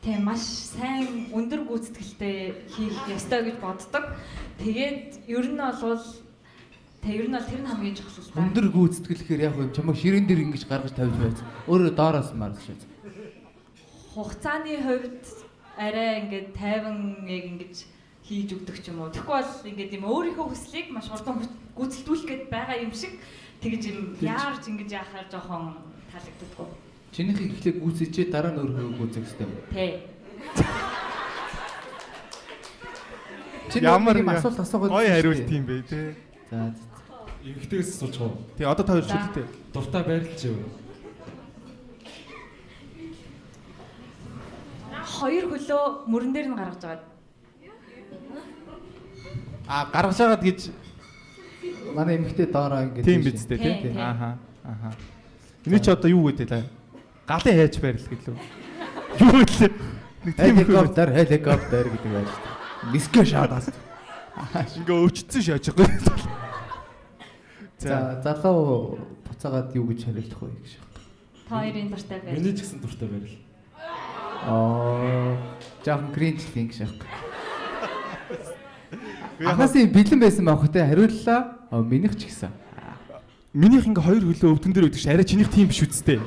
тэг маш сайн өндөр гүйцэтгэлтэй хийх ёстой гэж боддог. Тэгээд ер нь бол тэр нь хамгийн чухал л та. Өндөр гүйцэтгэл гэхээр яг юм чамайг ширээн дээр ингэж гаргаж тавьж байц. Өөрөө доороос марж шээ. Хугацааны хувьд арай ингээд 50 яг ингэж хийж өгдөг ч юм уу. Тэгэхгүй бол ингээд юм өөрийнхөө хүслийг маш хурдан гүйцэтгүүлэх гээд байгаа юм шиг тэгж юм яарч ингэж яхаар жоохон таалагддаг. Чинийхийг ихлэ гүйцэжээ дараа нь өөрөө гүйцэх хэрэгтэй юм. Тий. Ямар юм асуулт асуугаад гоё хариулт юм бэ те. За эмэгтэйгээс сууж гоо. Тий одоо та хоёр шүлтэй. Дуртай байрлаж юу? Хоёр хөлөө мөрөн дээр нь гаргаж байгаа. Гаргаж байгаад гэж манай эмэгтэй доороо ингэж тийм биз дээ тий. Ааха. Энэ ч одоо юу гэдэг лээ? Галын хайж байрал гэлөө. Юу гэлээ? Helicopter гэдэг байж та. Нисгэ шаадаас. Ингээ өвчтсөн шааж байгаа. За залуу буцаагаад юу гэж хариулах вэ гэж. Та хоёрын дуртай байл. Миний ч гэсэн дуртай байл. Жаахан кринж линк шах. Анхаасын бэлэн байсан байх хөтэй хариуллаа. Минийх ч гэсэн. Минийх ингээ хоёр хөлөө өвдөн дээр өгдөг ш. Арай чинийх тийм биш үсттэй.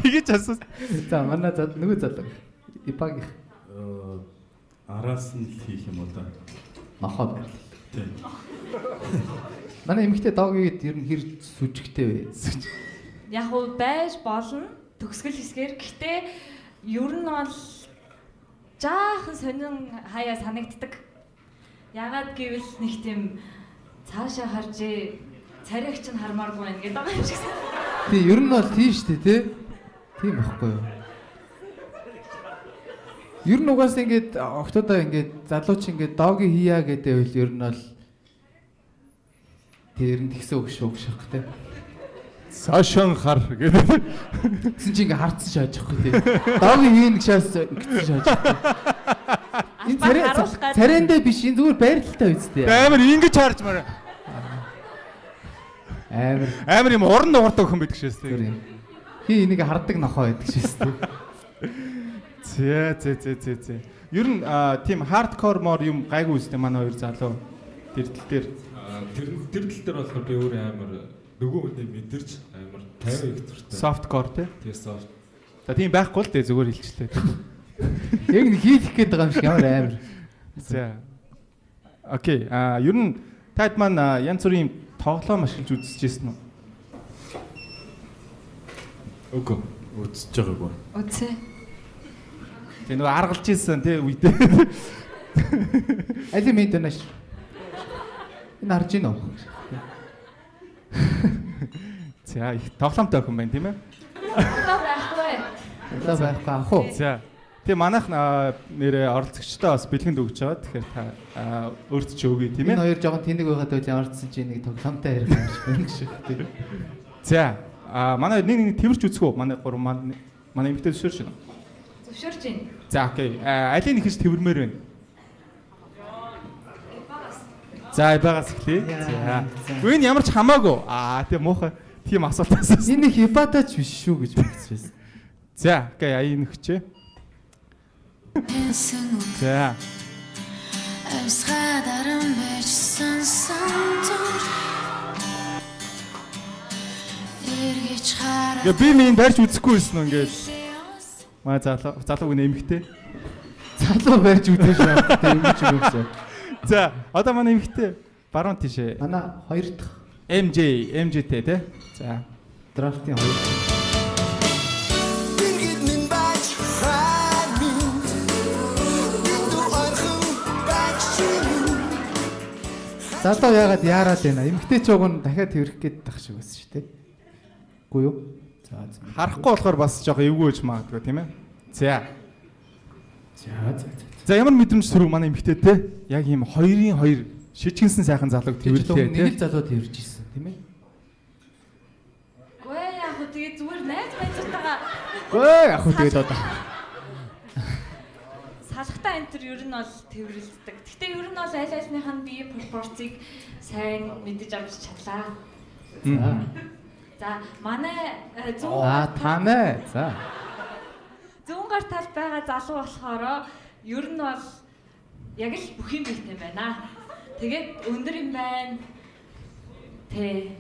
Тэгэж асуусан. За манай нөгөө залуу. Ипагийнх. Араас нь хийх юм уу да. Нохоо байл. Тийм. Манай эмэгтэй доогийг ер нь хэр сүжигтэй вэ? Яг уу байж болно. Төгсгөл хэсгээр. Гэхдээ ер нь бол жаахан сонин хаяа санагддаг. Ягаад гэвэл нэг тийм цаашаа харж царайг чинь хармааргүй байна гэдэг байгаа юм шиг. Тий, ер нь бол тийм шүү дээ, тий. Тийм байхгүй юу? Ер нь угаасаа ингээд октодоо ингээд залууч ингээд дооги хийя гэдэг үйл ер нь бол тэр нь тэгсэн үг шүү гэх тий. Сашан хар гэдэг. Тэгсэн чи ингээд харцсан шаажихгүй тий. Дооги хийн гшаас гэсэн шаажихгүй. Энэ царайндаа биш энэ зүгээр байралтай үстэй. Амар ингэж харж мараа. Амар юм уран дуурдаг хүн байдаг шээс тий. Хий энийг хардаг нохоо байдаг шээс тий. Зэ. Ер нь тийм хардкор мор юм гайгүй үстэй манай хоёр залуу. Тэр тал дээр тэр тал дээр болохоор би өөрөө амар нөгөө хүнийг мэдэрч амар 50 их дуртай. Софткор тий. Тэгээ софт. За тийм байхгүй л дээ зүгээр хэлчихлээ. Яг нэг хийх гээд байгаа юм шиг ямар амар. За. Окей. Ер нь таад маань янз бүрийн тоглоом ашиглаж үзчихсэн үү? Үгүй. Үзэж байгаагүй. Үзээ. Тэгээ нөгөө аргалж ийсэн тий үедээ. Али мэд нэш. Энэ харж гин үү? За их тоглоомтой охин байна тийм ээ. За байхгүй ах уу. За. Тэгээ манайх нэрээ оролцогчтой бас бэлгэнд өгч байгаа. Тэгэхээр та өөрт ч өгье тийм ээ. Энэ хоёр жоохон тэнэг байгаад байл ямарчсан чи нэг тоглоомтой ярих юм шиг байна шүү дээ. За. Манай нэг тэрч үзэх үү? Манай гурав манай эмэгтэй зөвшөөрч байна. Зөвшөөрч байна. За окей. Алийг ихэж тэрмээр байна. За байгаас эхлэе. За. Гүн ямар ч хамаагүй. Тэгээ муухай тийм асуултаас. Энэ их ибатач биш шүү гэж бодчихсон. За, окей, аяа нөхчээ. За. Би минь барьж үзэхгүй байсан уу ингээд. Маа залууг нэмэгтэй. Залуу барьж үзэж байгаа тийм юм шиг өгсөн. За, одоо манай эмэгтэй баруун тийшээ. Манай хоёр дахь MJ-тэй тий. За, драфтын хоёр. Залуу яагаад яараад байна? Эмэгтэй ч уг нь дахиад тэрэх гээд тах шиг байсан шүү дээ. Үгүй юу? За, харахгүй болохоор бас жоохон эвгүйж магадгүй тийм ээ. За. За ямар мэдрэмж төрөв манай эмэгтэй те? Яг ийм 2-2 шижгэнсэн сайхан залууг тэрвэрлээ те. Нэг залуу тэрвэрж ирсэн тийм ээ. Гүй яг хөө тэгээ зүгээр найз байцтайгаа. Гүй яг хөө тэгээд одоо. Салхтаа энэ төр ер нь бол тэрвэрлдэг. Гэхдээ ер нь бол аль альных нь бие пропорцийг сайн мэдэж авч чадлаа. За манай танай. За. Зүүн гар талд байгаа залуу болохоор ер нь бол яг л бүх юм бит юм байна. Тэгээд өндөр юм байна. Тэ.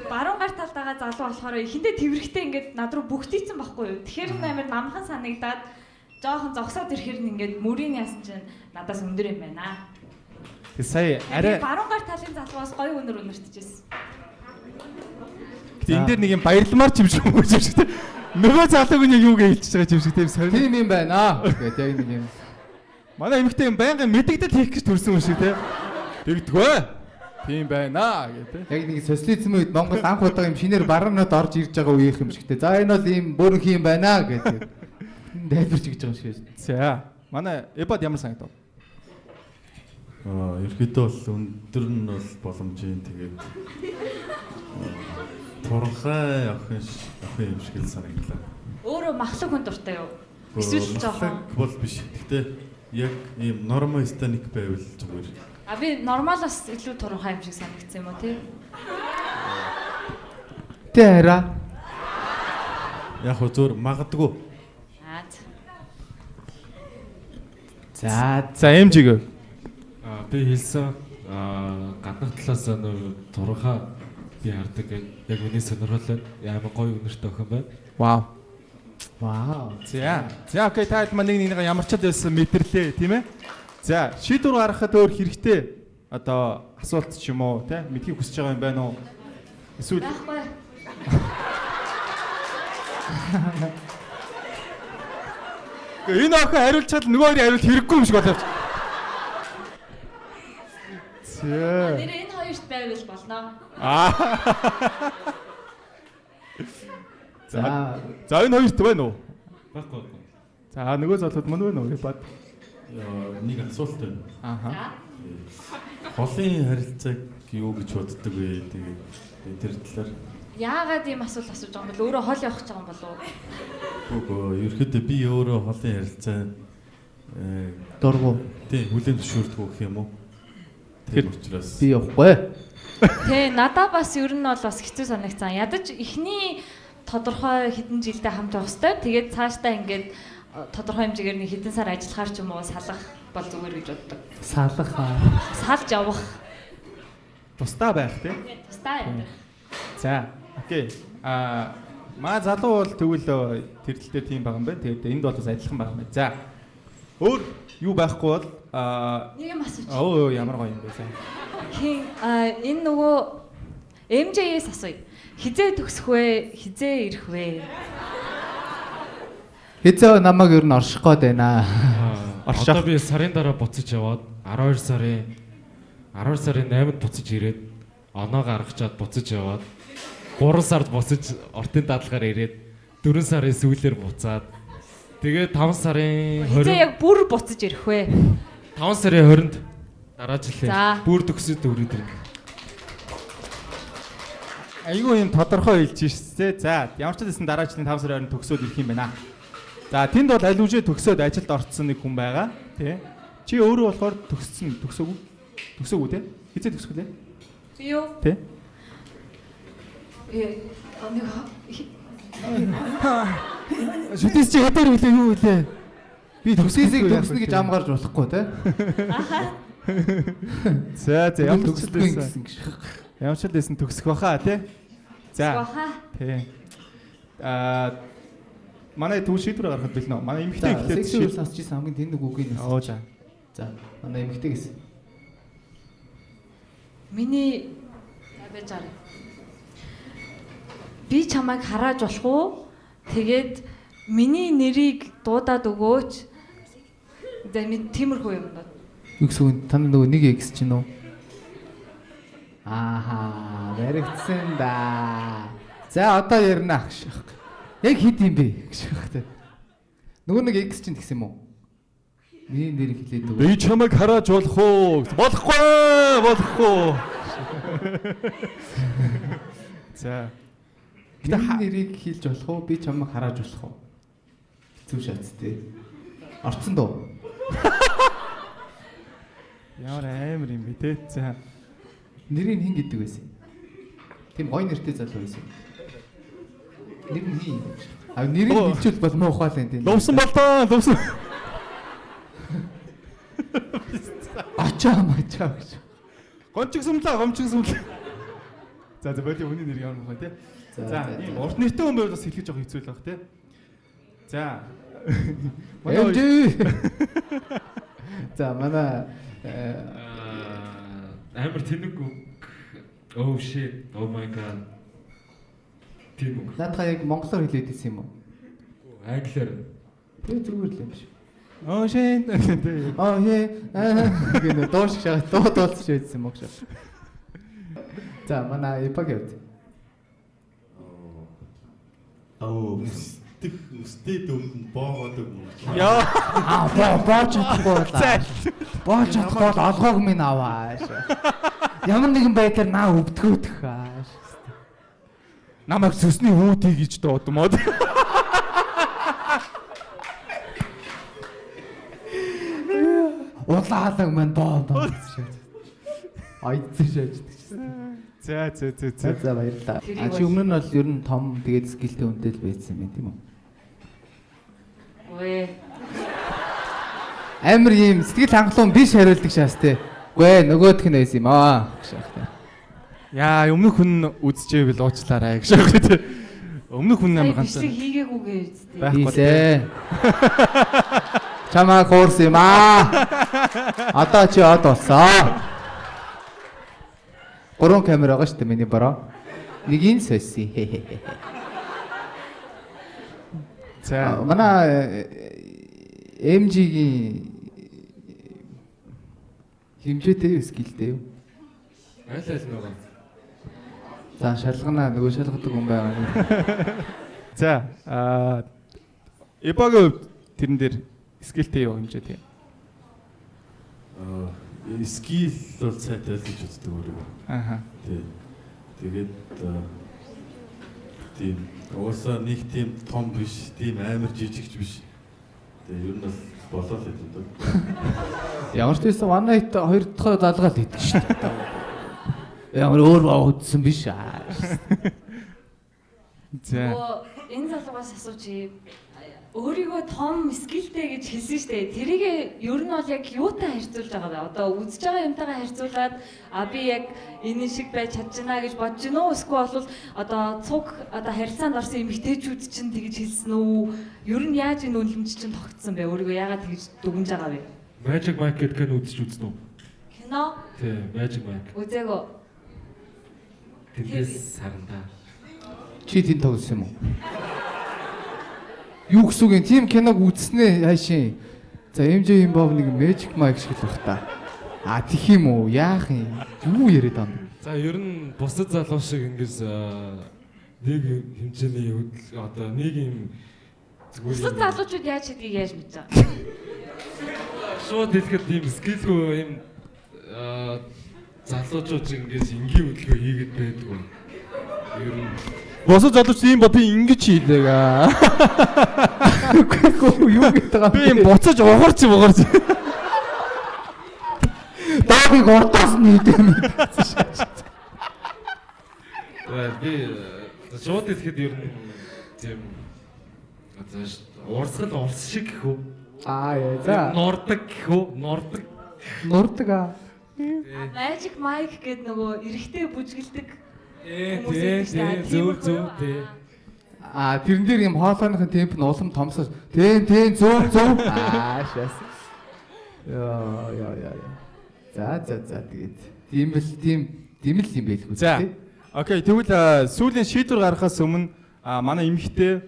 Баруун гар талд байгаа залуу болохоор эхэндээ тэрвэрэхтэй ингээд над руу бүгдийцэн байхгүй юу. Тэгэхээр амар намхан санагдаад жоохон зогсоод ирэхээр нь ингээд мөрийн яасан чинь надаас өндөр юм байна. Тэг сая арай баруун гар талын залуугаас гоё өнөр өнөртөжсэн. Гэтэ энэ дээр нэг юм баярламар ч юм шиг юм шиг те. Нөгөө залууг нь яг юу гэж хэлчихэж байгаа юм шиг тийм сонир. Тийм юм байна. Гэт яг нэг юм. Манай эмэгтэй юм байнгын мэдэгдэл хийх гэж төрсэн юм шиг те. Тэгдэггүй. Тийм байна гэдэг. Яг нэг социализм үед Монгол анх удаа юм шинээр баруунад орж ирж байгаа үеийнх юм шигтэй. За энэ бол ийм бүрэн юм байна гэдэг. Дайварч гэж байгаа юм шиг. За. Манай эбод ямар санагдав? Ерөөдөө бол өндөр нь бол боломжийн тэгээд турхай охин юм шиг л санагдлаа. Өөрөө махлаг хүн дуртай юу? Эсвэл жоохон бол биш. Гэхдээ яг ийм нормалистаник байвал зүгээр. Би нормалаас илүү турхай юм шиг санагдсан юм уу тий? Тэ хараа. Яг хөө зүгээр магадгүй. За MJ-г. Би хэлсэн гаднах талаас нь турхай би хардаг яг миний сонирхол байна. Ямар гоё өнөртэй охин байна. Вау. За окей та хэд нэг ямар ч байсан мэдэрлээ тийм ээ. За шийдвэр гаргахад өөр хэрэгтэй одоо асуулт ч юм уу тий мэдхийг хүсэж байгаа юм байна уу? Эсвэл байхгүй. Энэ охин хариулчаад нөгөө хоёрын хариулт хэрэггүй юм шиг боловч. Нэр энэ хоёрт байвал болно. За энэ хоёрт байна уу? Баггүй. За нөгөө залууд мань байна уу? Бод. Нэг асуулт байна. Холын харилцааг юу гэж боддог вэ? Тэгээд тэр талаар Яагаад ийм асуулт асууж байгаа юм бол өөрөө хол явах гэж байгаа юм болов уу? Үгүй ерөөдөө би өөрөө холын харилцаа дургу. Тийм хүлээн зөвшөөрдөг гэх юм уу? Тэр учраас би явахгүй. Тэ надад бас ер нь бол бас хэцүү санагцсан. Ядаж эхний тодорхой хэдэн жилдээ хамт явах хэвээр тэгээд цаашдаа ингээд тодорхой хэмжээгээр нэг хэдэн сар ажиллахаар ч юм уу салах бол зүгээр гэж боддог. Салах. Салж явах. Тусдаа байх тий. Тусдаа явах. За окей. Маа залуу бол тэгвэл тэрэлтэй тийм байгаа юм байна. Тэгээд энд бол бас адилхан байгаа юм байна. За. Өөр юу байхгүй бол Нэг юм асууч. оо ямар гоё юм бэ сайн. Хин энэ нөгөө MJ-ээс асууя. Хизээ төгсөх вэ? Хизээ ирэх вэ? Хизээ намайг ер нь орших гээд байна. Одоо би сарын дараа буцаж яваад 12 сарын 8-нд буцаж ирээд оноо гаргачаад буцаж яваад 3 сард буцаж ортын дадлгаар ирээд 4 сарын сүүлээр буцаад тэгээд 5 сарын 20 Хизээ яг бүр буцаж ирэх вэ? 5 сарын 20-нд дараа жилийн За. бүр төгсөд өрөөд ирнэ. Айгүй юм тодорхой хэлж шээ. За, ямар ч байсан дараа жилийн 5 сарын 20-нд төгсөөд ирэх юм байна. За, тэнд бол аль үжээ төгсөөд ажилд орцсон нэг хүн байгаа. Тэ. Чи өөрөө болохоор төгсөөгүй. Төгсөөгүй те? Хизээ төгсөх лээ? Би юу? Тэ. Шүтээс чи хэтэр үлээ юу үлээ? Би төгсөөсийг төгснө гэж ам гарч болохгүй те. За, ямар ч төгсдгүй байсан. гэсэн гэж. Ямар ч байсан төгсөх баха те. За. Тэ. Манай төв шийдвэр гаргахад бэлнэ. Манай эмэгтэй ихтэй секси сонсч ирсэн хамгийн тэнэг үгийн нэс. Оо за. За, манай эмэгтэй гэсэн. Миний байж арай. Би чамайг харааж болох уу? Тэгээд миний нэрийг дуудаад өгөөч. Тиймэрхүү юм байна. Юу гэсэн үг та нөгөө нэг X чинь үү? Ааха, баригдсан да. За одоо ярина гэж. Яг хэд юм бэ гэж байна. Нөгөө нэг X чинь тэгсэн юм уу? Миний нэрийг хэлээд өгөө. Би чамайг харааж болох уу? Болохгүй. За. Миний нэрийг хэлж болох уу? Би чамайг харааж болох уу? Хэцүү шатс тий. Орцсон дөө. Ямар амар юм бэ те. За. Нэрийг хин гэдэг байсан. Тийм гоё нэртэй залуу байсан. Нэр нь хин. А нэрийг хэлчихвэл бол муу ухаал энэ. Лувсан болтоо, лувсан. Ачаа мачаа гэж. Гомчгсумлаа. За боли хүний нэр ямар мөн те. За, ийм урт нэртэй хүн байвал бас хэлэх жоох хэцүү л баг те. За. Манай За манай амар тэнэг үг. Oh shit. Oh my god. Тийм үг. наадхаа яг монголоор хэлээд ирсэн юм уу? Англиар. Би зүгээр л юм шиг. Oh shit. Аа гэнэ доош шаа дуулж шийдсэн мөг шаа. За манай эпаг явд. Үстэй дөнгөн боогоодаг юм. Яа. Боож чадахгүй болоо. Боож чадахгүй бол олгоог минь авааш. Ямар нэгэн байдлаар наа өвдгөөдөх ааш. Намайг сүсний хүүдий гэж дуудмод. Улаалаг мань боо. Айдсан шааждаг шээ. За баярлалаа. А чи өмнө нь бол ер нь том тэгээд скилтэй үнэтэй л байсан юм тийм үү? Өө. Амар юм сэтгэл хангалуун биш хариулдаг шаас те. Үгүй ээ нөгөөх нь байсан юм аа гэж байна. Яа, өмнөх хүн үзчихвэл уучлаарай гэж байна те. Өмнөх хүн амар ганцаар хийгээгүйгээ үсттэй. Хийсэ. Чамаа коорс юм аа. Одоо чи од болсон. 3 камер байгаа шүү дээ миний бороо. Нэг ин сойси. За манай MG-гийн хэмжээтэй скилтэй юу? Аль нөгөө. За шалгана нөгөө шалгадаг хүн байгаа. За эпаг тэрэн дээр скилтэй юу хэмжээтэй? Скил бол сайтай л гэж үздэг өөрөө. Аха. Тэгээд тийм уусаа нэг тийм том биш, тийм амар жижигч биш. Тэгээд ер нь бол болоо л гэдэг. Ямар ч байсан манай ит 2 дахь залгаал хийдэг шүү дээ. Ямар өөр удсан биш аа. За. Энэ залуугаас асуучих. өөрийгөө том скиллтэй гэж хэлсэн шүү дээ. Тэрийг ер нь бол яг юутай харьцуулж байгаа вэ? Одоо үзэж байгаа юмтайгаа харьцуулаад би яг энэ шиг байж чадчихна гэж бодож гинөө. Эсвэл бол одоо цуг одоо харилцаанд орсон эмэгтэйчүүд чинь тэгж хэлсэн үү? Ер нь яаж энэ үнэлэмж чинь тогтсон бэ? Өөрийгөө яагаад тэгж дүгнж байгаа вэ? Magic Mike гэдэг кино үзэж үзнэ үү? Кино? Тий, Magic Mike. Үзээгөө. Тэндээс харандаа. Чи тэнд тоглосон юм уу? Юу гэсэн үг юм? Тим киног үзснээ хайшин. За MJ Bob нэг Magic Mike шиг л бах та. Тих юм уу? Яах юм? Юу яриад байгаа юм? За ер нь бусад залуу шиг ингээс нэг хэмжээний одоо нэг юм Бусад залуучууд яаж хийдгийг яаж мэдэж байгаа? Шууд хэлэхэд ийм скиллгүй ийм залуучууд ингээс энгийн хөдөлгөөн хийгээд байдаг. Ер нь Босоо залууч ийм бод би ингэж хийдэг аа. Юу гэдэг байгаа би юм буцаж угарч. Даавыг уртаас нь хийдэм. би шууд хэлэхэд ер нь тийм урсгал урс шиг гэх үү? Яа за. Нордог гэх үү? Нордог аа. Magic Mike гэдэг нөгөө эрэгтэй бүжгэлдэг. Зөв тий. Тэрэн дээр юм хоолойныхын темп нь улам томсож. Тий зөв. Шээс. Яа. За тэгээд. Тийм л юм байлгүй тий. Окей, тэгвэл сүүлийн шийдвэр гаргахаас өмнө манай эмэгтэй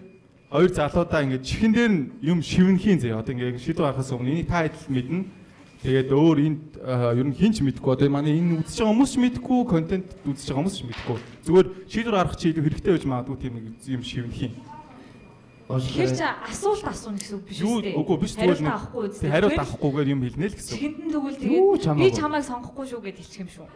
хоёр залуудаа ингэж чихэн дээр нь юм шивнэхийн зэ. Одоо ингэ шийдвэр гаргахаас өмнө энийг та хэд мэднэ. Тэгээд өөр энд ер нь хинч мэдгүй. Одоо манай энэ үзэж байгаа хүмүүс ч мэдгүй, контент үзэж байгаа хүмүүс ч мэдгүй. Зүгээр шийдвэр гаргах чи хэрэгтэй байж магадгүй тийм юм шивнэхийн. Тэр чи асуулт асууна гэсэн үг биш үү? Үгүй биш зүгээр нэг хариулт авахгүйгээр юм хэлнэ л гэсэн. Чихэнд нь тэгвэл тэгээд би чамайг сонгохгүй шүү гэж хэлчих юм шүү.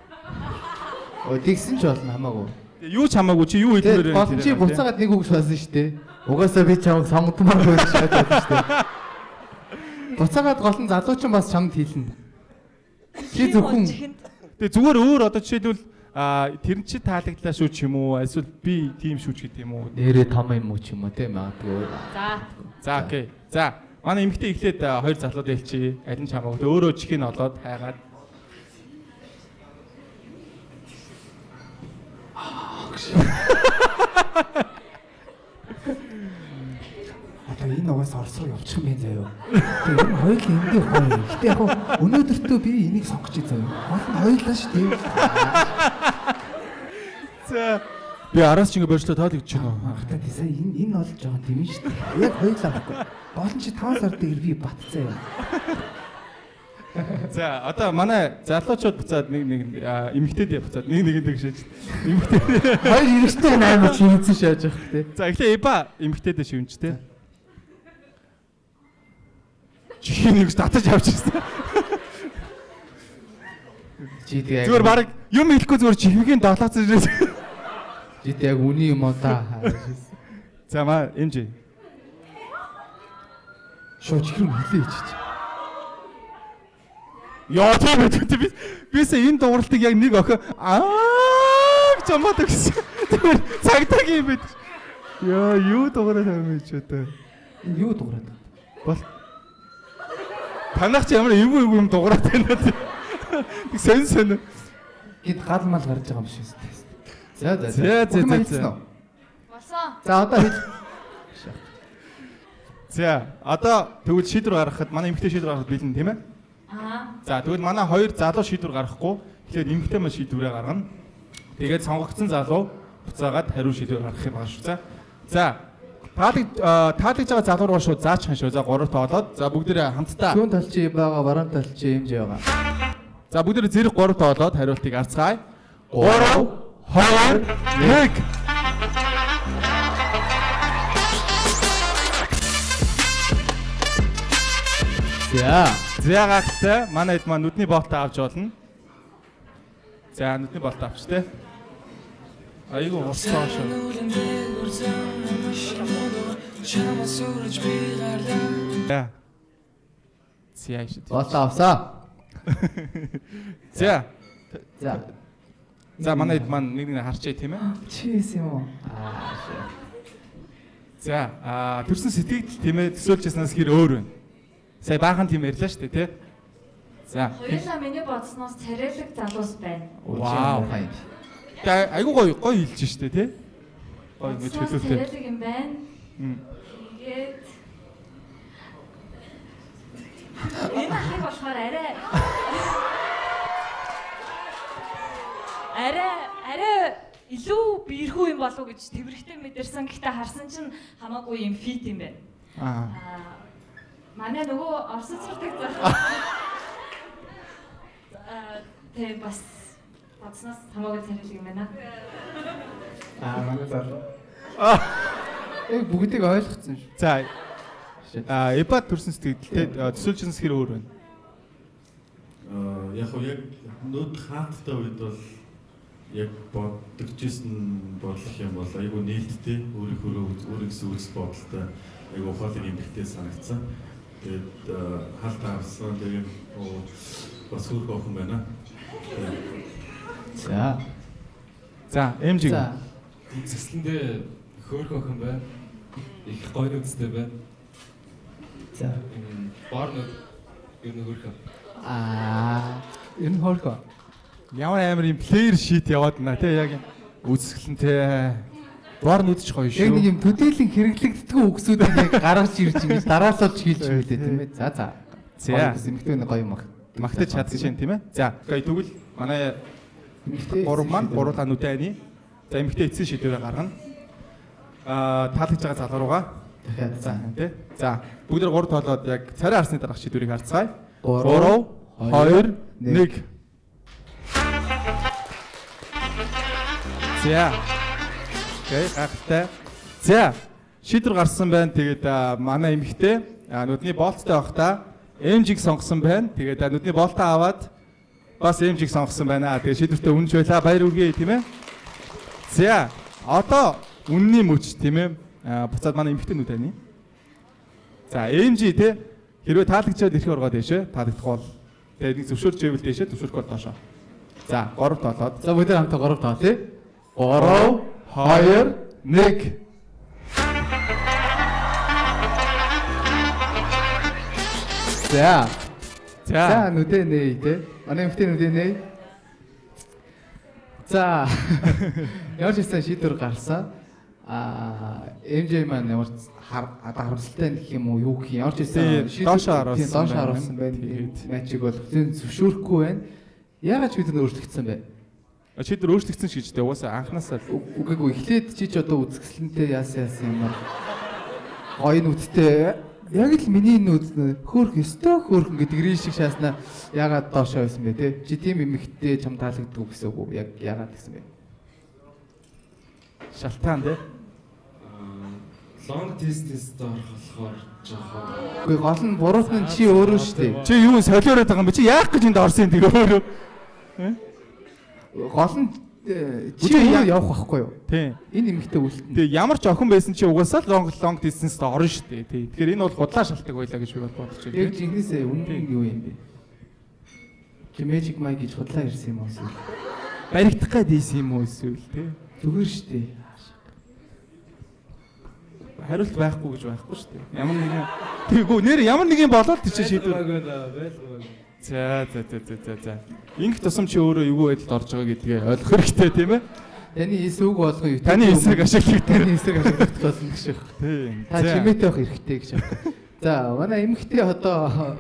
Тэгсэн ч болно хамаагүй. Юу ч хамаагүй чи юу хэлмээр байна. Болон чи буцаагаад нэг үг шаасан шүү дээ. Угаасаа би чамайг сонгодмоор байна шүү дээ. Буцаагаад гол нь залуучин бас чамд хэлнэ. Чи зөвхөн тэгээ зүгээр өөр одоо жишээлбэл тэр чи таалагдлаа шүү ч юм уу эсвэл би тийм шүү ч гэдэг юм уу нэрээ том юм уу ч юм уу тийм магадгүй. За окей. За манай эмэгтэй эхлээд хоёр залууд хэлчихье. Аль нь чамаагүй өөрөө чихийг нь олоод хайгаад. Энэ угаас Орос руу явчих юм заяа. Тэгээ энэ хоёул эндээ гоё. Гэтэ яг өнөөдөртөө би энийг сонгож заяа. Олон хоёулаа шүү дээ. За би араас ч ингэ борьчлоо тоол гэж байна. Хата тийсаа энэ олж байгаа юм шүү дээ. Яг хоёулаа баггүй. Болон чи 5 сар дээр би бат заяа. За одоо манай залуучууд буцаад нэг эмэгтэйдээ буцаад нэг шээж. Эмэгтэй. Хоёр эрэгтэй 8 шивэнсэн шааж явах тий. За эхлээ Эба эмэгтэйдээ шивэнч тий. Чихийг нэгж татаж авчихсан. Чи тэгээ зүгээр баг юм хэлэхгүй зүгээр чихийн долооц ирээд. Чи тэгээ яг үний юм уу та. За маа эмжи. Шоо чихрүү хэлээ чиж. Яа тийм үү бисээ энэ дууралтыг яг нэг охин гэж амаад өгсөн. Тэр цагтаг юм бид. Яа юу дуураад байгаа юм ч одоо. Юу дуураад бол танах ч ямар эвгүй юм дуураад байна. Тэг сэн. Гэт гал мал гарч байгаа юм шиг үстэй. За. Болсон. За одоо хэл. За одоо тэгвэл шийдвэр гаргахад манай эмэгтэй шийдвэр гаргахад бэлэн тийм ээ? За тэгвэл манай хоёр залуу шийдвэр гаргахгүй. Тэгэхээр эмэгтэй маань шийдвэрээ гаргана. Тэгээд сонгогдсон залуу буцаагаад хариу шийдвэр гаргах юм байна шүү. За таалагдж байгаа залуу руу шууд заач хань шүү. За 3 тоолоод. За бүгдээрээ хамтдаа. Зүүн тал чи байгаа, баруун тал чи хэмжээ байгаа. За бүгдээрээ зэрэг 3 тоолоод хариултыг арцгаая. 3 2 1. За гахтай манай хэд маань нүдний боолтоо авч болно. За нүдний боолтоо авч тээ. Айгу урсаа шүү. За. Боолтоо авсаа. За манай хэд маань нэг харчээ тийм ээ. Чиэс юм уу? За төрсэн сэтгэл тийм ээ төсөөлжсэнээс хэр өөр вэ? Сая баахан тийм ярьлаа шүү дээ тий. За. Хоёулаа миний бодсноос царайлаг залуус байна. Вау. Тэгээ айгуу гоё хэлж штэ тий. Гоё ингэж хэлүүлээ. Царайлаг юм байна. Тэгээд энэ хай болохоор арай илүү биерхүү юм болов уу гэж тэрхтээ мэдэрсэн. Гэхдээ харсан чинь хамаагүй юм фит юм байна. Манай нөгөө орсоцордаг тэг бас бодсноос хамаагүй царайлаг юм байна. Манай зал. Бүгдийг ойлгоцсон шүү. За. Эпа төрсэн сэтгэлтэй төсөөлжсэнээс хэр өөр байна? Яг нөт хаалттай үед бол яг боддогжсэн болох юм бол айгу нээлттэй өөрийнхөө үзэл бодолтой айгу ухаалаг эмгэгтэй санагдсан. Тэгээд хаалт авсан тэгээд бас хөрх охин байна. За, эмжиг. Цэцлэндээ хөөх охин байна. Их гоё нүдтэй байна. За. Барнууд ер нь хөрх. Энэ хөрх. Ямар амар юм плеер шит яваад байна тий яг үзэсгэлэнтэй. Бор нүдч гоё шүү. Яг нэг юм төдийлэн хэрэглэгддэг үгсүүдийг яг гаргаж ирж ингэж дараалалж хэлж байлээ тийм ээ. За. Эмэгтэй гоё юм магтаж чадчихээн тийм ээ. За. Тэгвэл манай гурав маань гурлаа нүдэйний. За эмэгтэй эцсийн шийдвэрээ гаргана. Таалагдж байгаа залуу руугаа. За тий. За бүгд гурав тоолоод яг царай харсны дараах шийдвэрийг харцгаая. 3 2 1. За. Окей, гахалтай. За. Шийдвэр гарсан байна. Тэгээд манай эмэгтэй нүдний болттой байхдаа эмжиг сонгосон байна. Тэгээд нүдний болтоо аваад бас эмжиг сонгосон байна. Тэгээд шийдвэртээ үнэнч байлаа. Баяр үргээ тийм ээ. За. Одоо үнний мөч тийм ээ. Буцаад манай эмэгтэй нүд тань. За, эмжи тий хэрвээ таалагдчаад ирэх оргоод дэшээ. Таалагдах бол тэгээд нэг зөвшөөрч ивэл дэшээ, зөвшөөрөхгүй бол доошоо. За, 3 тоолоод. За, бүгд хамтаа 3 тоо тий. 3 2 1. За, нүдэ нэй тий. Манай эмэгтэй нүдэ нэй. За. Ямар ч гэсэн шийдвэр гарсан. MJ маань ямар харамсалтай гэх юм уу юу гэх юм ямар ч байсан доошоо харуулсан байна. Матчиг бол зөвшөөрөхгүй байна. Яагаад ч бид өөрчлөгдсөн бэ? Шийдвэр өөрчлөгдсөн ч гэжтэй угаасаа анханасаа үгүй эхлээд чи ч одоо үзэсгэлэнтэй яасан юмар гоё нүдтэй яг л миний нүд хөөх өстой хөөхөн гэдэг рийн шиг шааснаа яагаад доошоо байсан бэ те? Чи тийм эмэгтэй чам таалагддаг гэсэн үг яг яагаад гэсэн бэ? Шалтгаан те? Long distance орох болохоор жоохон. Үгүй гол нь буруутан чи өөрөө шүү дээ. Чи юу солиороод байгаа юм бэ? Чи яах гэж энд орсон тийм өөрөө? Гол нь чи явах байхгүй юу? Тийм. Энэ эмэгтэй үлдэн. Тэгээ ямар ч охин байсан чи угаасаа long distance-д орно шүү дээ. Тий. Тэгэхээр энэ бол худлаа шалтгаан байлаа гэж би бодож байна. Яг жинхнээсээ үнэн юу юм бэ? Чи Magic Mike гэж худлаа ирсэн юм уу эсвэл баригдах гээд юм уу эсвэл тий? Зүгээр шүү дээ. Хариулт байхгүй гэж байхгүй шүү дээ. Ямар нэгэн тийгүү нэр ямар нэг юм болоод тийч шийдвэр. За. Инх тусам чи өөрөө эвгүй байдалд орж байгаа гэдгээ ойлгох хэрэгтэй тийм ээ. Таны эсрэг болгоо юу? Таны эсрэг ашиглах. Таны эсрэг ашиглах болно гэж байна. Тийм. Та чимээтэй байх хэрэгтэй гэж байна. За, манай эмэгтэй одоо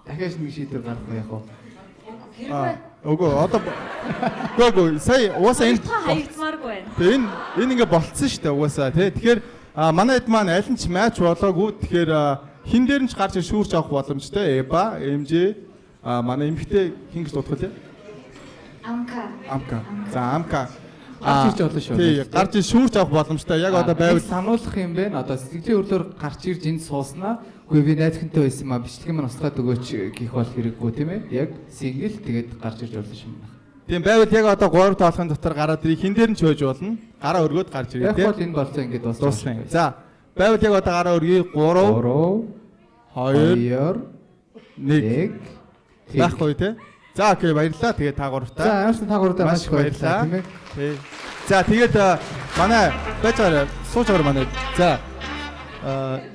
дахиад нэг шийдвэр гаргах яах вэ? Үгүй одоо сая угаасаа энэ хаягдмааргүй байна. Тэгээ энэ ингээ болцсон шүү дээ угаасаа тий. Тэгэхээр манай хэд маань аль нь ч матч болоогүй. Тэгэхээр хин дээр нь ч гарч шүүрч авах боломжтой. Эба, MJ манай эмэгтэй хин гэж дуудах вэ? Амка. За Амка. Гарч ирж болно шүү. Тий, гарч шүүрч авах боломжтой. Яг одоо байвал сануулгах юм байна. Одоо сэтгэлийн хөдлөөр гарч ирж энд сууснаа. Үгүй би найзхантай байсан маа бичлэг маань устгаад өгөөч гэх бол хэрэггүй тийм ээ. Яг сингл тэгээд гарч ирж болно юм байна. Тийм байвал яг одоо 3 тоолохын дотор гараад ирэх хин дээр нь ч хөөж болно. Гараа өргөөд гарч ирээ тийм. Яг бол энэ болцоо ингэж дуусна. За байвал яг одоо гараа өргөе 3 2 1 байхгүй тий. За окей баярлалаа. Тэгээд та гуравтаа. За амарсан та гуравтаа маш их баярлалаа тийм ээ. Тий. За тэгээд манай бачаар сууж аваар манай. За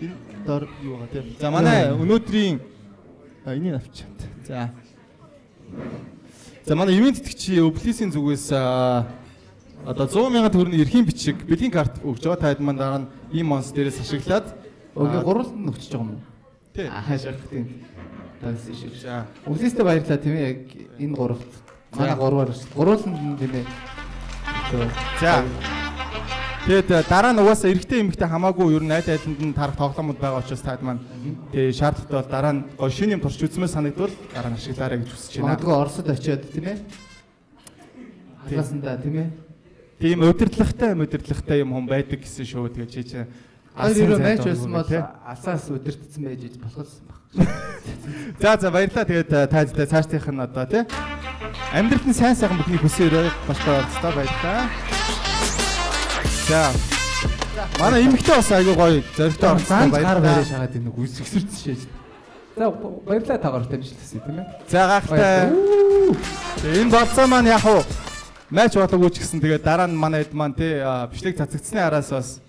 энэ дор юу байгаа тийм. За манай өнөөдрийн энийг авчих. За. За манай ивент итгэгчийн Өвлисийн зүгээс одоо 100,000 төгрөгийн эрхийн бичиг бэлгийн карт өгч байгаа. Таад маань дараа нь ийм монс дээрээс ашиглаад Өглөө гурвалд нь өгч байгаа юм уу? Тий. Хаашаа тийм. Тагс шиг. Өвлөстэй баярлалаа тийм ээ. Яг энэ гуравт. Манай гурваар гурвалд тийм ээ. За. Тэгээд дараа нь угаасаа эрэгтэй эмэгтэй хамаагүй ер нь аль айланд нь тарах тоглоомуд байгаа учраас таад маань тэгээд шаардлагатай бол дараа нь гоё шинэ юм турш үзмээр санагдвал дараа нь ашиглаарай гэж хүсэж байна. Магадгүй Оросд очиод тийм ээ. Атласанда тийм ээ. Тийм удирдлагатай юм хүн байдаг гэсэн шүү. Тэгээд чи чинь Хоёр матч байсан бол алсаас удирдсан байж болохсон баг. За баярлалаа. Тэгээд та цаашдынх нь одоо тий амьдралд нь сайн сайхан бүхний хүсээрээ маш баярлалаа. Баярлалаа. За. Манай эмэгтэй бас айгүй гоё зоригтой орсон баярлалаа. Шагаад энэ үсгсэрсэн шээж. За баярлалаа та гар дамжлаа тийм ээ. За гахтай. Энэ болцоо маань яг уу матч болоогүй ч гэсэн тэгээд дараа нь манай хэд маань тий бичлэг цацагдсны араас бас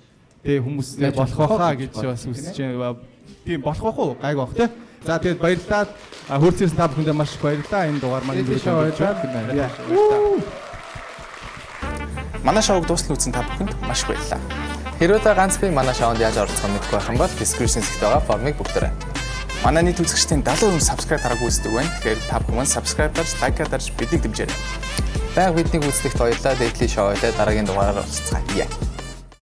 тий хүмүүс болох байхаа гэж бас үсэж байна. Тийм болох байх уу? Гайг байх тий. За тэгээд баярлалаа. Хөрцөөс та бүхэндээ маш их баярлалаа. Энэ дугаар маань Манай шоуг дуустал үзсэн та бүхэнд маш их баярлалаа. Хэрвээ та ганц би манай шоунд яаж оролцох мэдгүй байх юм бол description хэсэгт байгаа формыг бүгдээрэй. Манай нийт үзэгчдийн 70% subscribe дараагүй үздэг байна. Тэгэхээр та бүхэн subscribe дарж, like дарж биднийг дэмжээрэй. Баяр биднийг үздэхт баярлалаа. Daily show-тэй дараагийн дугаараар уулзцгаая.